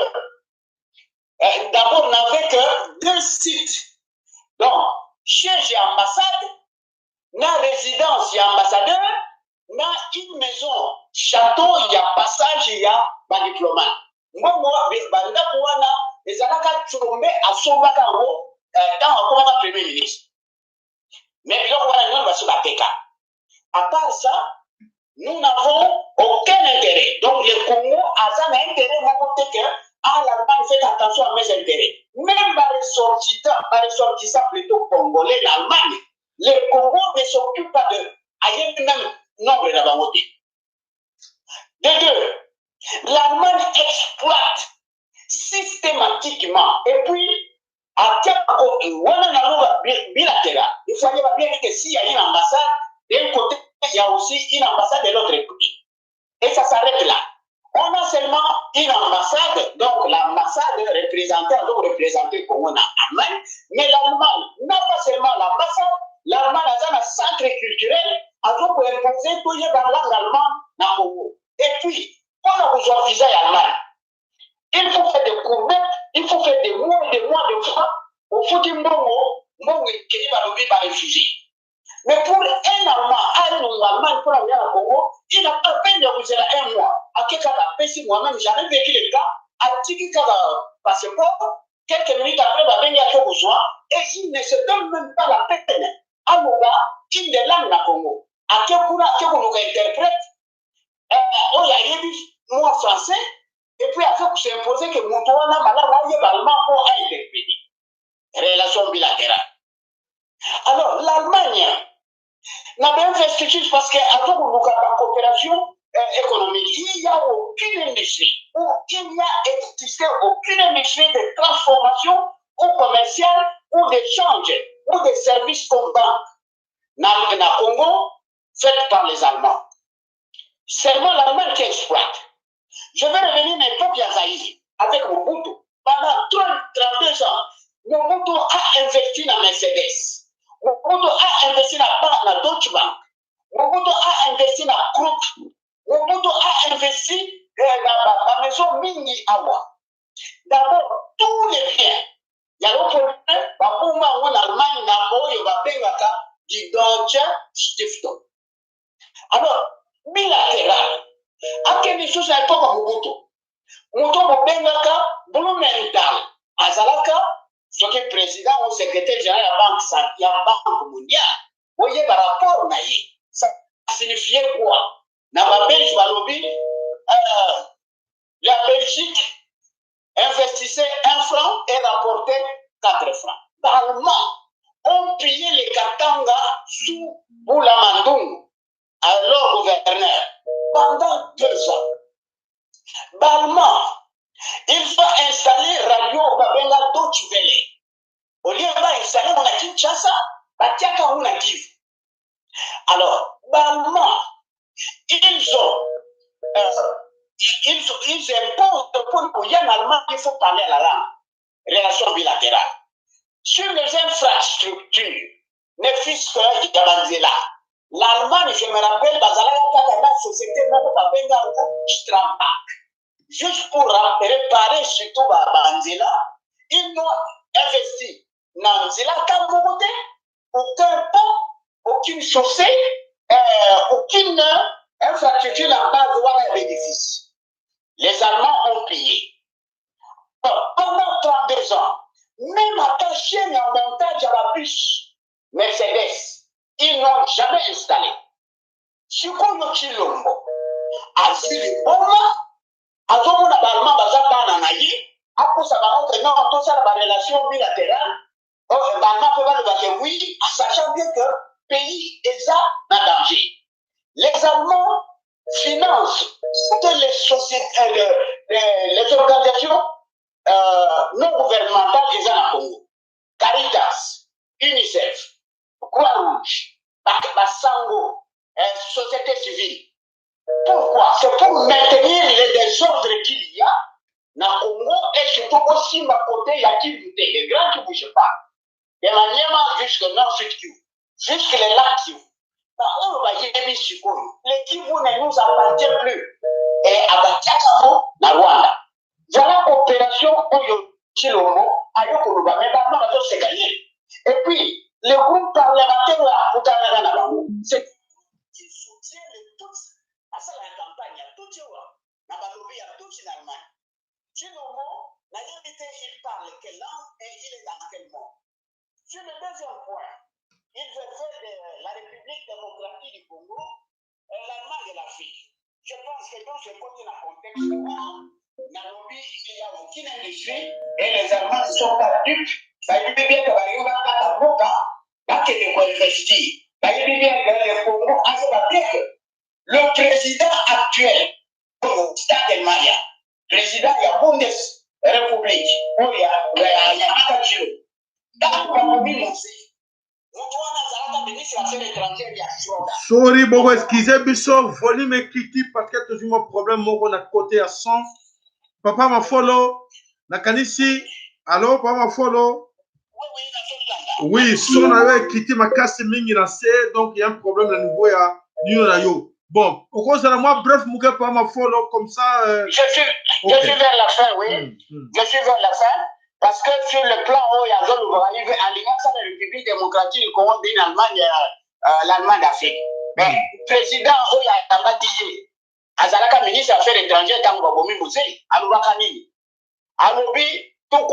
d'abord, n'avait que 2 sites. Donc, siège et ambassade, na résidence et ambassadeur, na une maison, château, il y a passage, il y a un diplomate. Moi, banda kouana, les alaka tombé à Somakango, dans le premier ministre. Mais là, on va se battre. À part ça, nous n'avons aucun intérêt. Donc, le Congo a un intérêt, l'Allemagne fait attention à mes intérêts. Même les ressortissants plutôt congolais, l'Allemagne, le Congo ne s'occupe pas de même nombre d'abandonnés. De deux, l'Allemagne exploite systématiquement. Et puis, à Tiapo, bilatéral, il fallait bien que s'il y a une ambassade, d'un côté, il y a aussi une ambassade de l'autre côté. Et ça s'arrête là. On a seulement une ambassade, donc l'ambassade représentée Congo en Allemagne, mais l'Allemagne n'a pas seulement l'ambassade, l'Allemagne a un centre culturel, a donc imposé tout dans la langue allemande dans Congo. Et puis, pour avoir un visa allemand, il faut faire des courbettes, il faut faire des mois et des mois de fois, au faut qu'il y ait des réfugiés. Mais pour un Allemand, Allemand pour aller à Congo, il n'a pas peine de vous dire un mois. À quelqu'un a fait moi-même, j'avais vécu le cas, à Tigika passeport, quelques minutes après, il va venir à besoin, et il ne se donne même pas la peine. À mon gars, qui de langue à Congo, à quel coup nous interprète, il y a eu moi français, et puis après, c'est imposé que mon toit n'a pas allemand pour interpréter. Relation bilatérale. Alors, l'Allemagne n'a pas investi parce qu'avec la coopération économique, il n'y a aucune industrie, il n'y a existé aucune industrie de transformation ou commerciale ou d'échange ou de services comme banque dans le Congo faite par les Allemands. Seulement l'Allemagne qui exploite. Je vais revenir à l'époque Yazaï avec Mobutu. Pendant 32 ans, Mobutu a investi dans Mercedes. Mobutu a investi dans Deutsche Bank. Mobutu a investi dans Krupp. Mobutu a investi dans la maison Mini Awa. D'abord, tous les biens. Il y a le problème, en Allemagne, il y a die Deutsche Stiftung. Alors, bilatéral. À quelle chose n'est pas Mobutu? Mobutu Mobengaka, Blumenthal, Azalaka, ce qui est président ou secrétaire général de la Banque mondiale. Vous voyez, par rapport à ça signifiait quoi? Dans la Belgique, la Belgique investissait 1 franc et rapportait 4 francs. L'Allemand ont payé les Katanga sous Boulamandung, alors gouverneur, pendant 2 ans. L'Allemand, il va installer Radio Babela Deutsche Welle. Au lieu d'installer mon Kinshasa, Batiaka ou Nakiv. Alors, l'Allemand, ils imposent pour y en Allemand, il faut parler à la langue. Relation bilatérale. Sur les infrastructures, ne fût-ce que Yabanzela. L'Allemagne, je me rappelle, la société Strambach. Juste pour réparer surtout Banzela, ils n'ont investi dans Nzela Kambogote, aucun pont, aucune chaussée, aucune Infrastructure la base de l'édifice. Les Allemands ont payé. Pendant 32 ans, même attaché en montage à la bus Mercedes, ils n'ont jamais installé. Si on a Chilombo, Asili Boma, Azomona Balma Bazabana Nayi, après ça va rentrer dans tout ça la relation bilatérale. Balma peut pas le oui, en sachant bien que le pays est ça en danger. Les Allemands financent toutes les sociétés, les organisations non gouvernementales des Congo. Caritas, UNICEF, Croix-Rouge, Basango, société civile. Pourquoi? C'est pour maintenir les désordres qu'il y a dans le Congo et surtout aussi à côté, il y a qui doutait, les grands qui ne bougent pas. De manière jusque Nord-Sud Kivu, jusque les lacs Kivu. Les Kivu ne nous appartient plus. Et à Batiakamo, na Rwanda. Voilà l'opération Oyo Chilomo, Ayoko Luba, mais maintenant, on va se gagner. Et puis, le groupe parlementaire à Outanagana, c'est qui soutient les tous à ça la campagne, à tout le monde, à tout en Allemagne. Chilomo, la vérité, il parle quelle langue et il est dans quel monde. Sur le deuxième point, il veut faire de la République démocratique du Congo l'Allemagne de l'Afrique. Je pense que dans ce contexte, Nairobi, il n'y a aucune industrie et les Allemands ne sont pas dupes. Ça veut dire que le président actuel, Stade président de la Bundesrepublik, sorry, bon, excusez, Bissot, volume et critique parce que toujours mon problème, mon côté à 100. Papa m'a follow, la canisi, allô, papa m'a follow. Oui, son avait quitté ma casse mingi lancé, donc il y a un problème de nouveau à New. Bon, au cause de moi, bref, Mouké pas ma follow comme ça. Je suis vers la fin, oui. Je suis vers la fin. Parce que sur le plan où il y a zone où en l'Alliance de la République démocratique du Congo, l'Allemagne d'Afrique. Mais le président où il y a baptisé, Azalaka ministre des Affaires étrangères, Tango Bomi Moussé, Aloubakani. Alobi, tout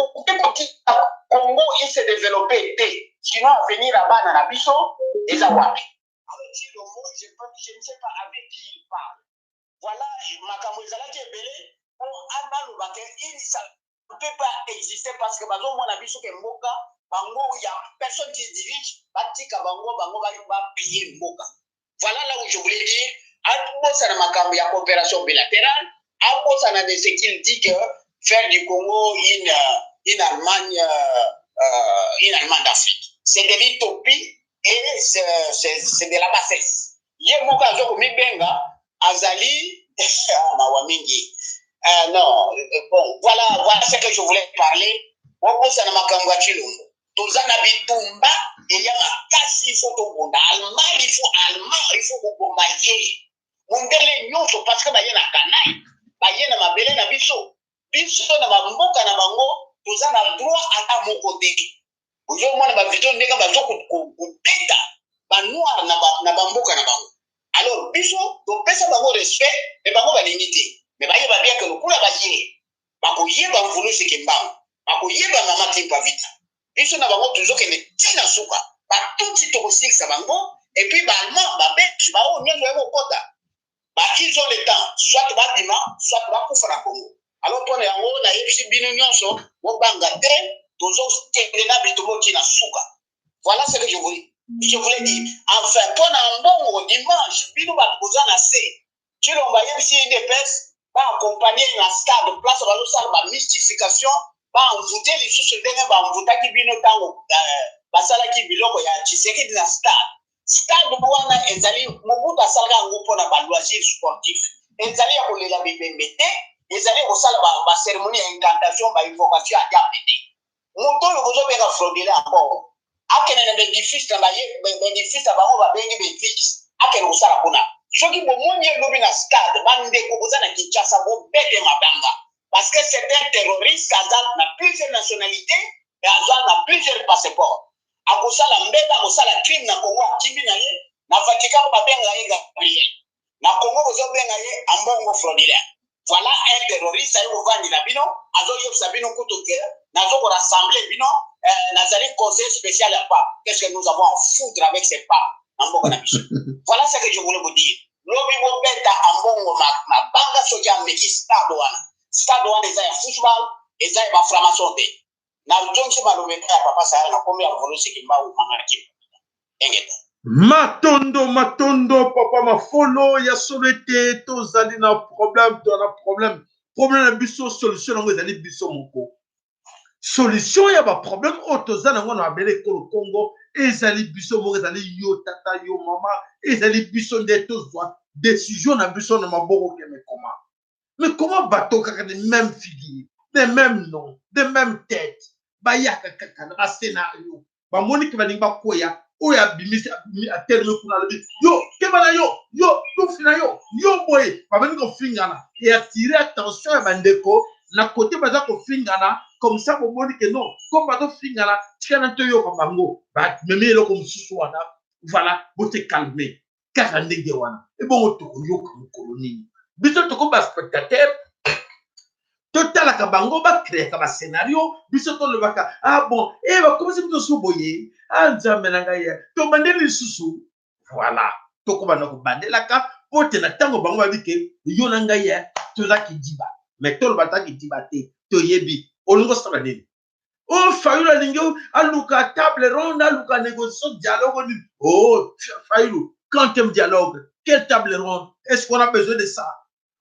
Congo, il s'est développé. Sinon, à venir là-bas dans la Bisso, et ça va. Je ne sais pas avec qui il parle. Voilà, Makamouizala qui est belé, pour Amalubake, il ne peut pas exister parce que Bazo, mon avis, sur Mboka, Bango, il n'y a personne qui se dirige, Batika Bango, Bango va piller Mboka. Voilà là où je voulais dire, à ça il y a coopération bilatérale, à ça de ce qu'il dit que faire du Congo une Allemagne d'Afrique. C'est de l'utopie et c'est de la bassesse. Yemoka Zoko Mibenga, Azali, Mawamingi. Non, bon, voilà ce que je voulais parler. Ça n'a pas qu'un Tozana Bitumba, il y a ma casse, il faut tout allemand, il faut bombarder. Mundele nyonso parce que bayena kanai, bayena mabele na biso. Biso na mboka na bango, tozana droit à mon côté. Aujourd'hui, on a vidéo ndeka bazo kubeta, ba noir na bamboka na bango. Alors, biso, to pesa bango respect, mais bango ba limité. Mais ba yeba bien que le kula ba yé. Ba ko yeba mvulu sekembango. Ba ko yeba mama timpa vita. Biso na bango toujours que ne tina suka. Ba tout si to six sa bango et puis ba allemand ba bet ba o nyo yo kota. Bah, ils ont le temps, soit tu vas dima, soit tu vas pour faire Congo. Alors, pour les gens, la FC Binunion, so, au Bangate, tous autres, Téléna, Bitomo, Tina, Souka. Voilà ce que je voulais dire. Enfin, pour un bon dimanche, Binou va poser un assez. Tu l'as envoyé ici une épaisse, va accompagner un stade de place, va nous faire la mystification, va envoûter les sous-soldats, va envoûter qui Binou Tango, Basala qui Biloko, il y a Tshisekedi dans le stade. Stade Bouana ezali Mobutu asalaka yango mpona baloisir sportif ezali ya kolela bibembe te ezali kosala baceremonie ya incantation bainvocation ya diable te moto oyo kozobenga fraudele yango akende na bénéfice na bénéfice na bango babengi bénéfice akende kosala kuna soki bomoni elobi na stade bandeko koza na Kinshasa bobete mabanga parce que c'est un terroriste aza na plusieurs nationalités et aza na plusieurs passeports akosala mbeba akosala crime na Congo akimbi na ye na Vatican babenga ye Gabriel na Congo bozobenga ye ambongo fraudulaire. Voilà un terroriste ayo vandi na bino azo yebisa bino kutoke nazo ko rassembler bino nazali conseil spécial à pas. Qu'est-ce que nous avons à foutre avec ces pas ambongo na biso. Voilà ce que je voulais vous dire. Lobi bo beta ambongo ma banga soja meki stade wana. Stade wana eza ya football, eza ya franc-maçon te. Na jonse balobeka ya papa sa na kombi ya volo sekimba ou manaki. Engeta. Matondo, papa mafolo, ya solete, tozali na problème, problème na biso, solution nango ezali biso moko. Solution ya ba problème o tozali nango na bele kolo Congo, ezali biso moko, ezali yo tata, yo mama, ezali biso nde tozwa décision na biso na maboko ke me comment. Mais comment bateau kaka de même figure, des mêmes noms, des mêmes têtes, ba yaka kaka na scénario, ba monique ba ninga koya. Oya bimisi a terme kuna le yo kebana yo fina yo boy ba bani ko fingana et attirer attention à bandeko na côté baza ko fingana comme ça ko moni que non comme bato fingana tikana to yo ko bango ba meme lo comme susu wana voilà bo te calmer kaka ndenge wana et bon to yo ko koloni biso to ko ba spectateur total ka bango ba créer ka ba scénario biso to le baka ah bon et ba comme si biso so boye nzambe na ngai to bandeli susu voilà to ko bana ko bandela ka pote na tango bango ba bike yo na ngai to za kidiba mais to le bata kidiba te to yebi olungo sa baneli o fayulu lingo aluka table ronde aluka négociation dialogue oh fayulu quand un dialogue quelle table ronde est-ce qu'on a besoin de ça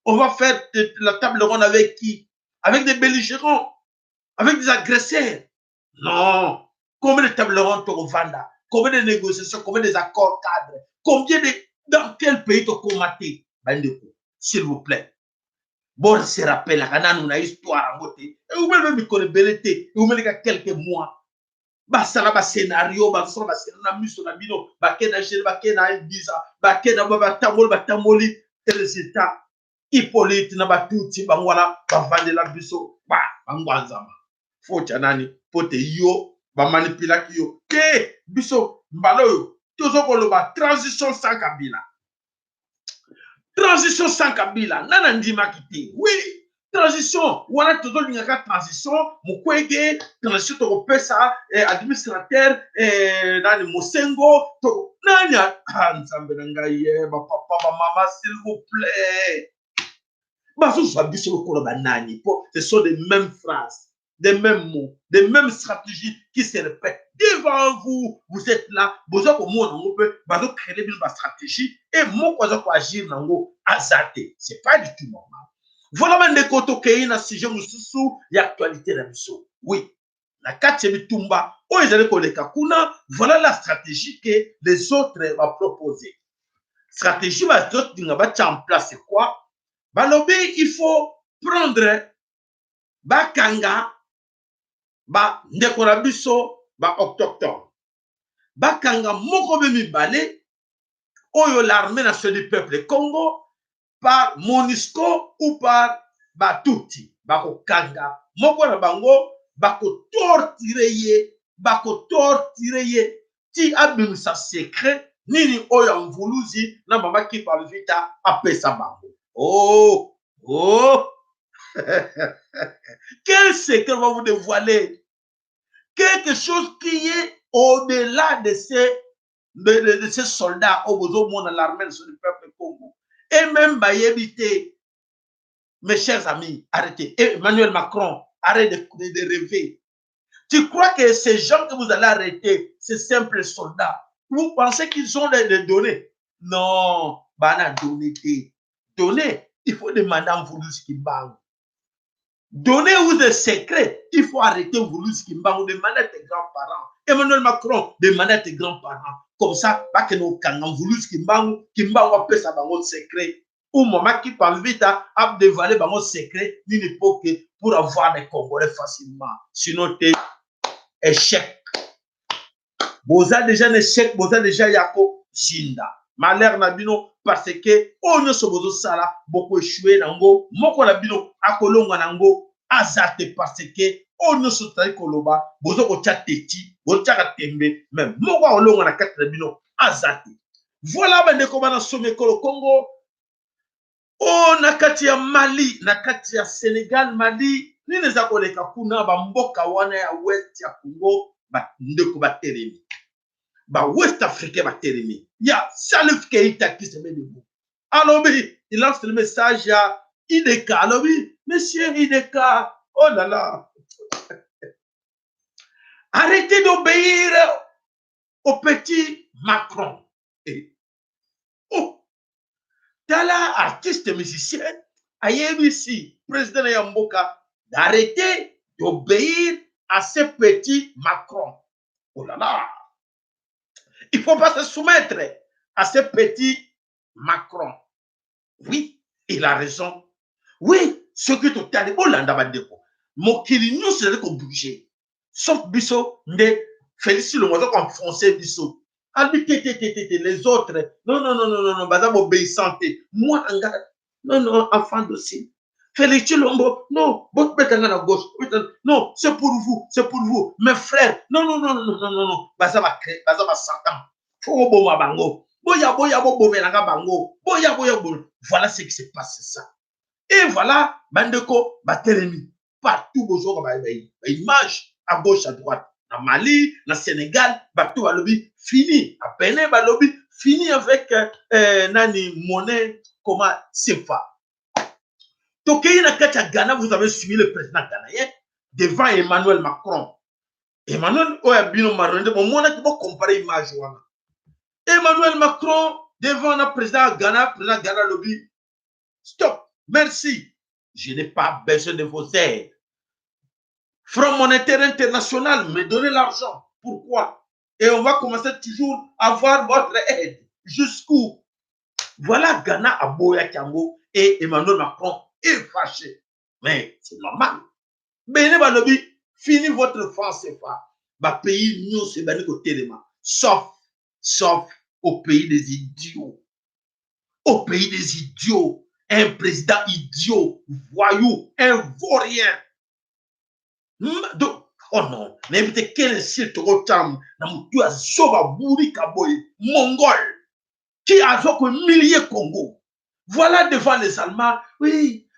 on va faire la table ronde avec qui? Avec des belligérants, avec des agresseurs. Non. Combien de tables rondes au Vanda? Combien de négociations? Combien d'accords cadres? Combien de... Dans quel pays tu as combattu? S'il vous plaît. Bon, se rappelle, on a une histoire en côté. Et vous même me connaissez, et vous même quelques mois. Ça va scénario, ça va scénario, ça va bino, bakena jere, bakena biza, bakena batamoli, et le résultat. Hippolyte na batuti bangwana bavandela biso ba bangwanzama fota nani pote yo ba manipula kiyo ke biso mbalo yo tozo koloba transition sans Kabila nana ndima kite oui transition wana tozo lingaka transition mukwege transition to pesa administrateur nani Mosengo to nani nzambe na ngai ba papa ba mama s'il vous plaît. Ce sont des mêmes phrases, des mêmes mots, des mêmes stratégies qui se répètent. Devant vous, vous êtes là, vous avez créé une stratégie et moi, vous allez agir dans vos azaté. Ce n'est pas du tout normal. Voilà des côtés qui sont sujet de l'actualité de la mission. Oui, la 4e Tumba, voilà la stratégie que les autres vont proposer. Stratégie, les autres vont mettre en place, c'est quoi? Balobi, il faut prendre bakanga ba ndekona biso ba autochtone. Bakanga moko be mibale oyo l'armée nationale du peuple Congo par MONUSCO ou par Batuti. Bako kanga moko na bango bako torturer ye ti abimisa secret nini oyo mvuluzi na mama ki pa vita apesa bango. Oh! Quel secret va vous dévoiler? Quelque chose qui est au-delà de ces soldats au monde de l'armée du peuple Congo. Et même Bayébité, mes chers amis, arrêtez. Et Emmanuel Macron, arrêtez de rêver. Tu crois que ces gens que vous allez arrêter, ces simples soldats, vous pensez qu'ils ont des données? Non, bana donner, il faut demander à Mvuluzi Kimbangu. Donner ou des secrets, il faut arrêter Mvuluzi Kimbangu, demander à tes grands-parents. Emmanuel Macron, demander à tes grands-parents. Comme ça, pas que nous kanga Mvuluzi Kimbangu appelle ça dans votre secret. Ou maman qui parle vite à dévoiler dans votre secret d'une époque pour avoir des Congolais facilement. Sinon, t'es échec. Vous avez déjà un échec, vous avez déjà Yako Jinda. Malheur nabino parce que on se bozo sala beaucoup échoué nango moko nabino akolonga nango azate parce que on se tari koloba bozo ko tchateti bozo tchaka tembe même moko olonga na kati nabino azate. Voilà bande ko bana sommet Congo Oh, nakati ya Mali, nakati ya Sénégal, Mali, nini za koleka kuna ba mboka wana ya West ya Congo, ba ndeko ba teremi. Ba West Africain ba teremi. Ya Salif Keita qui se met debout. Alors, il lance le message à Ideka. Alors, monsieur Ideka, oh là là. Arrêtez d'obéir au petit Macron. Et, oh, Tala, artiste musicien, ici, président Yamboka, d'arrêter d'obéir à ce petit Macron. Oh là là. Il ne faut pas se soumettre à ce petit Macron. Oui, il a raison. Oui, ce que tu as dit, Hollanda va dire. Mokili, nous, c'est qu'on bouger. Sauf Bissot, mais Félicite le moyen qu'on français Bissot. Les autres, non, bazar obéissante. Moi, non, enfant d'aussi. Félicite Lombo, non, votre bête à la gauche. Non, c'est pour vous, mes frères. Non. Bazar va créer, bazar va s'entendre. Faut bon bango. Boya, bango. Boya. Voilà ce qui se passe, ça. Et voilà, Bandeko, Batelemi, partout, bonjour, image, à gauche, à droite. Dans Mali, dans Sénégal, partout, à lobby, fini. À Bénin, lobby, fini avec Nani, monnaie, comment, CFA. Donc, il y a Ghana, vous avez suivi le président ghanéen devant Emmanuel Macron. Emmanuel, on a comparer l'image. Emmanuel Macron devant le président Ghana, lobby. Stop. Merci. Je n'ai pas besoin de vos aides. Front monétaire international, me donnez l'argent. Pourquoi? Et on va commencer toujours à avoir votre aide. Jusqu'où? Voilà Ghana à Boya Kiambo et Emmanuel Macron est fâché. Mais c'est normal. Béné Balobi, fini votre France CFA. Bah pays nous c'est béni côté de moi. Sauf au pays des idiots. Au pays des idiots. Un président idiot, voyou, un vaurien. Oh non, n'invite quel insulte au terme, tu as sauvé Bouri Kaboy, mongol, qui a sauvé milliers Congo. Voilà devant les Allemands, oui,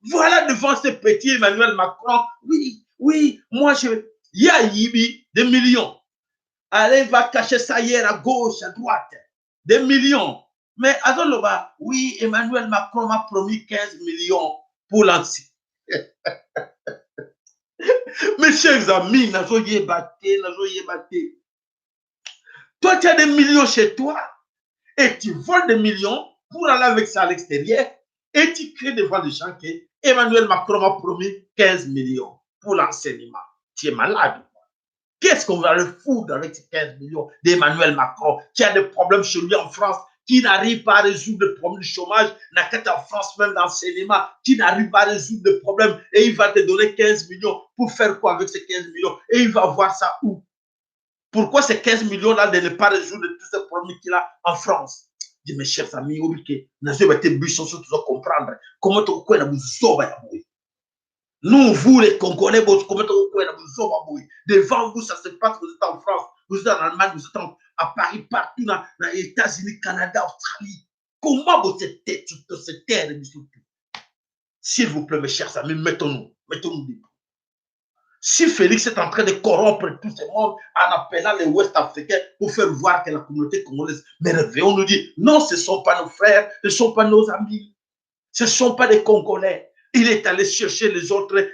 voilà devant ce petit Emmanuel Macron, oui, moi il y a Yibi, des millions. Allez, va cacher ça hier à gauche, à droite, des millions. Mais Azoloba, oui, Emmanuel Macron m'a promis 15 millions pour lancer. Mes chers amis, toi, tu as des millions chez toi et tu voles des millions pour aller avec ça à l'extérieur et tu crées devant les gens que Emmanuel Macron m'a promis 15 millions pour l'enseignement. Tu es malade. Qu'est-ce qu'on va le foutre avec ces 15 millions d'Emmanuel Macron qui a des problèmes chez lui en France, qui n'arrive pas à résoudre le problème du chômage, n'a qu'à en France même l'enseignement, qui n'arrive pas à résoudre le problème et il va te donner 15 millions pour faire quoi avec ces 15 millions et il va voir ça où? Pourquoi ces 15 millions-là de ne pas résoudre tous ces problèmes qu'il a en France? Je dis, mes chers amis, comprendre comment tu peux nous, vous les Congolais, devant vous, ça se passe, vous êtes en France, vous êtes en Allemagne, vous êtes à Paris, partout dans les États-Unis, Canada, Australie. Comment vous êtes sur cette terre? S'il vous plaît, mes chers amis, mettons-nous debout. Si Félix est en train de corrompre tout ce monde en appelant les Ouest Africains pour faire voir que la communauté congolaise, mais réveillons-nous dire, non, ce ne sont pas nos frères, ce ne sont pas nos amis, ce ne sont pas des Congolais. Il est allé chercher les autres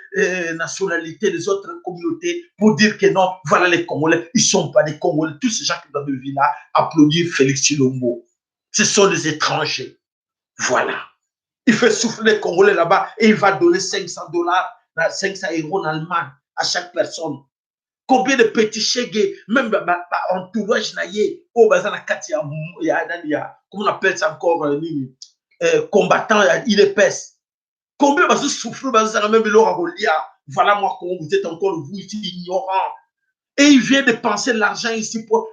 nationalités, les autres communautés pour dire que non, voilà les Congolais, ils ne sont pas des Congolais. Tous ces gens qui doivent venir là applaudir Félix Tshilombo. Ce sont des étrangers. Voilà. Il fait souffler les Congolais là-bas et il va donner $500, 500 € en Allemagne à chaque personne. Combien de petits chèques, même entourage naïe, au bazar Katia, comment on appelle ça encore, combattant, il épaisse. Combien va se souffrir, même voilà moi comment vous êtes encore vous ici ignorant. Et il vient de penser l'argent ici pour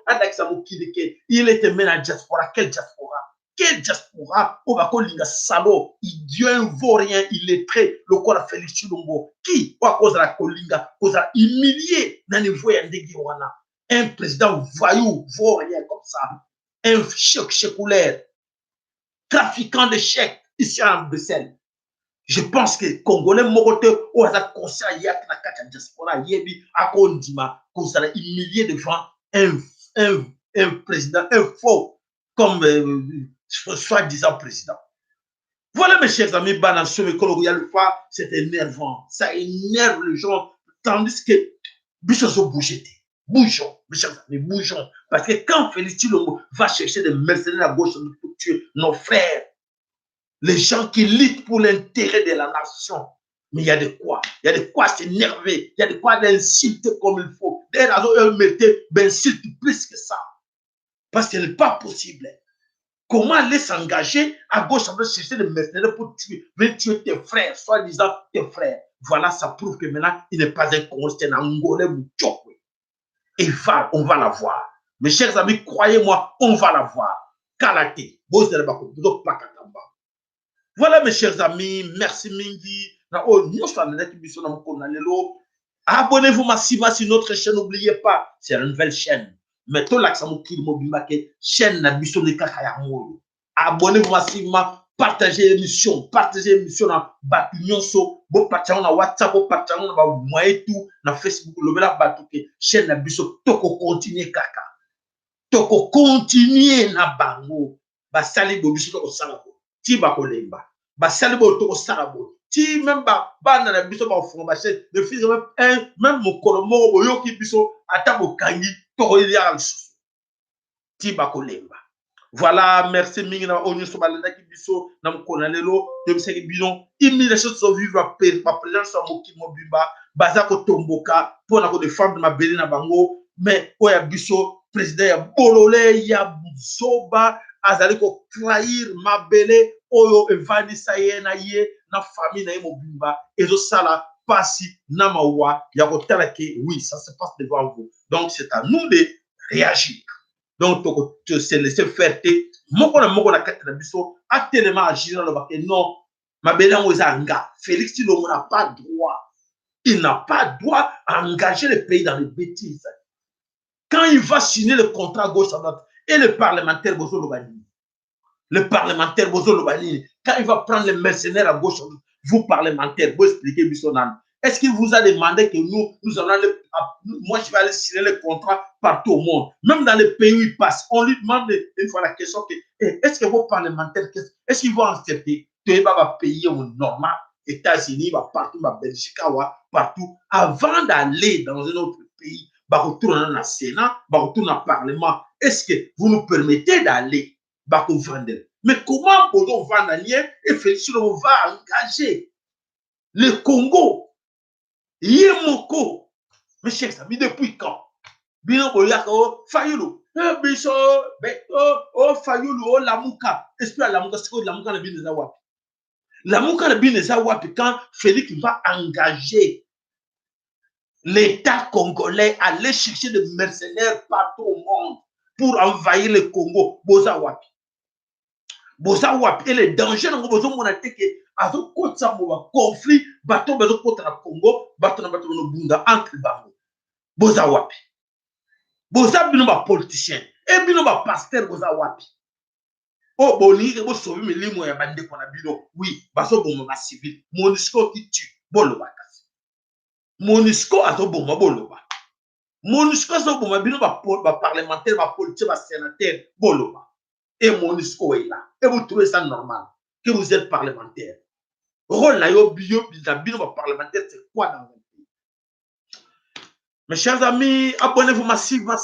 il était même à la diaspora. Quelle diaspora? Quelle diaspora? On va coller salaud, idiot, un vaurien, illettré, le corps a Félix Tshilombo. Qui, à cause de la colinga, cause a humilié dans les voyants de un président voyou, vaurien comme ça, un chèque chécoulaire, trafiquant de chèques, ici à Bruxelles. Je pense que les Congolais mokote ou à conseil yak na kata diaspora yebi akondima kosala humilier devant un président, un faux comme soi-disant président. Voilà mes chers amis, c'est énervant, ça énerve les gens, tandis que Bissoso bougeait. Bougeons, mes chers amis, bougeons. Parce que quand Félix Tshilombo va chercher des mercenaires à gauche pour tuer nos frères, les gens qui luttent pour l'intérêt de la nation, mais il y a de quoi s'énerver, il y a de quoi l'insulter comme il faut. D'ailleurs, eux mettaient d'insulter plus que ça. Parce que ce n'est pas possible. Comment aller s'engager à gauche en train de chercher des mercenaires pour venir tuer tes frères, soi-disant tes frères. Voilà, ça prouve que maintenant, il n'est pas un Congolais, c'est un Angolais ou Tchokwe. Et on va la voir. Mes chers amis, croyez-moi, on va la voir. Kalate, voilà, mes chers amis, merci Mingi. Abonnez-vous massivement sur notre chaîne, n'oubliez pas, c'est une nouvelle chaîne. Mettons l'accent sur le chaîne abonnez-vous massivement, partagez l'émission dans Batunyonso, bon partagez dans WhatsApp, bon partagez dans tout, dans Facebook, le Batuke, chaîne Nabiso, toko continuer kaka. Toko continuer na bango, basali bobiso toko salabo, ti bakolemba, basali bo toko salabo, ti même bana na biso ba formation, le fils même mokolo moko boyoki biso ata bokangi toko ya ti bakolemba. Voilà, merci Mingina Onyo Sobalenda qui biso na mkona lelo de biseki bino immigration so vivre ma présence à Mokimo Bimba bazako tomboka pour na ko défendre ma belle na bango mais oya biso président ya bolole ya buzoba azali ko trahir ma belle oyo evandi saye na ye na famille na ye Mobimba ezo sala pasi na mawa ya ko talake oui ça se passe devant vous donc c'est à nous de réagir. Donc, tu se laisser faire. Moko na kati na biso a tellement agir dans le bac. Non, ma belle anga. Félix Tshilombo n'a pas droit. Il n'a pas droit à engager le pays dans les bêtises. Quand il va signer le contrat gauche à droite et le parlementaire Bozo Lobanini, quand il va prendre les mercenaires à gauche à droite, vous parlementaires, vous expliquez Bissonan. Est-ce qu'il vous a demandé que nous allons aller, moi je vais aller signer le contrat partout au monde, même dans les pays où il passe, on lui demande une fois la question que est-ce que vos parlementaires, est-ce qu'ils vont accepter que va payer au normal, États-Unis, partout, Belgique, partout, avant d'aller dans un autre pays, retourner dans le Sénat, retourner dans le Parlement, est-ce que vous nous permettez d'aller vendre? Mais comment on va vendre et Félix Tshilombo va engager le Congo? Yemoko, mes chers amis, depuis quand? Bino Boyako, Fayulu, Biso, Fayulu, Lamuka, esprit à Lamuka, c'est quoi Lamuka na Bineza Wapi? Lamuka na Bineza Wapi, quand Félix va engager l'État congolais à aller chercher des mercenaires partout au monde pour envahir le Congo, Boza Wapi. Boza Wapi, et le danger dans le Bozo que azo kotsa mo conflit bato bazo kota na Congo bato na no bunda entre bango boza wapi boza bino ba politicien et bino ba pasteur boza wapi o boni ke bo sobi milimo ya bande ko na bino oui baso bomo ba civil MONUSCO qui tue boloba kasi MONUSCO azo bomo boloba MONUSCO azo bomo bino ba parlementaire ba politicien ba sénateur boloba et MONUSCO est là et vous trouvez ça normal que vous êtes parlementaire? Rôle parlementaire, c'est quoi dans le pays? Mes chers amis, abonnez-vous massivement.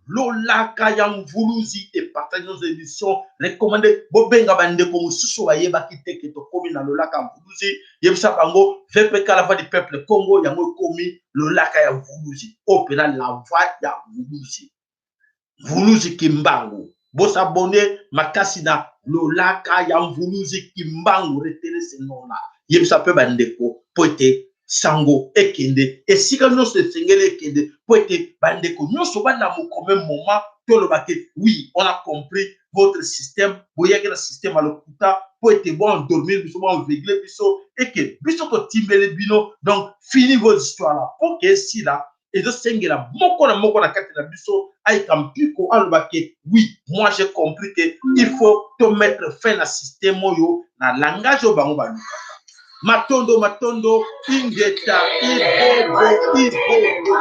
Lola Kayam Voulouzi et partagez nos émissions. Recommandez Bobenga Bande comme Sousoye Bakite qui est commis dans Lola Kayam Voulouzi. Yemsa Bango, VPK la voix du peuple Congo, Yango commis Lola Kayam Voulouzi. Opéra la voix ya Voulouzi. Voulouzi Kimbango. Vous s'abonnez, Makasina, Lola Kayam Voulouzi Kimbango, retenez ce nom-là. Yemsa peut bandeko, poete, sango, ekende, et si quand nous se singele ekende, poete, bandeko, nous sommes dans le même moment, tout le baquet, oui, on a compris votre système, vous voyez que le système à l'okuta, poete, bon, dormir, nous sommes en veille, biso, et que, biso, to timbele bino, donc, fini vos histoires là, pour que si là, ezosengela moko na kati na biso ayika mpiko alobake oui moi j'ai compris que il faut to mettre fin na système oyo na langage oyo bango balukaka matondo ingeta ibobo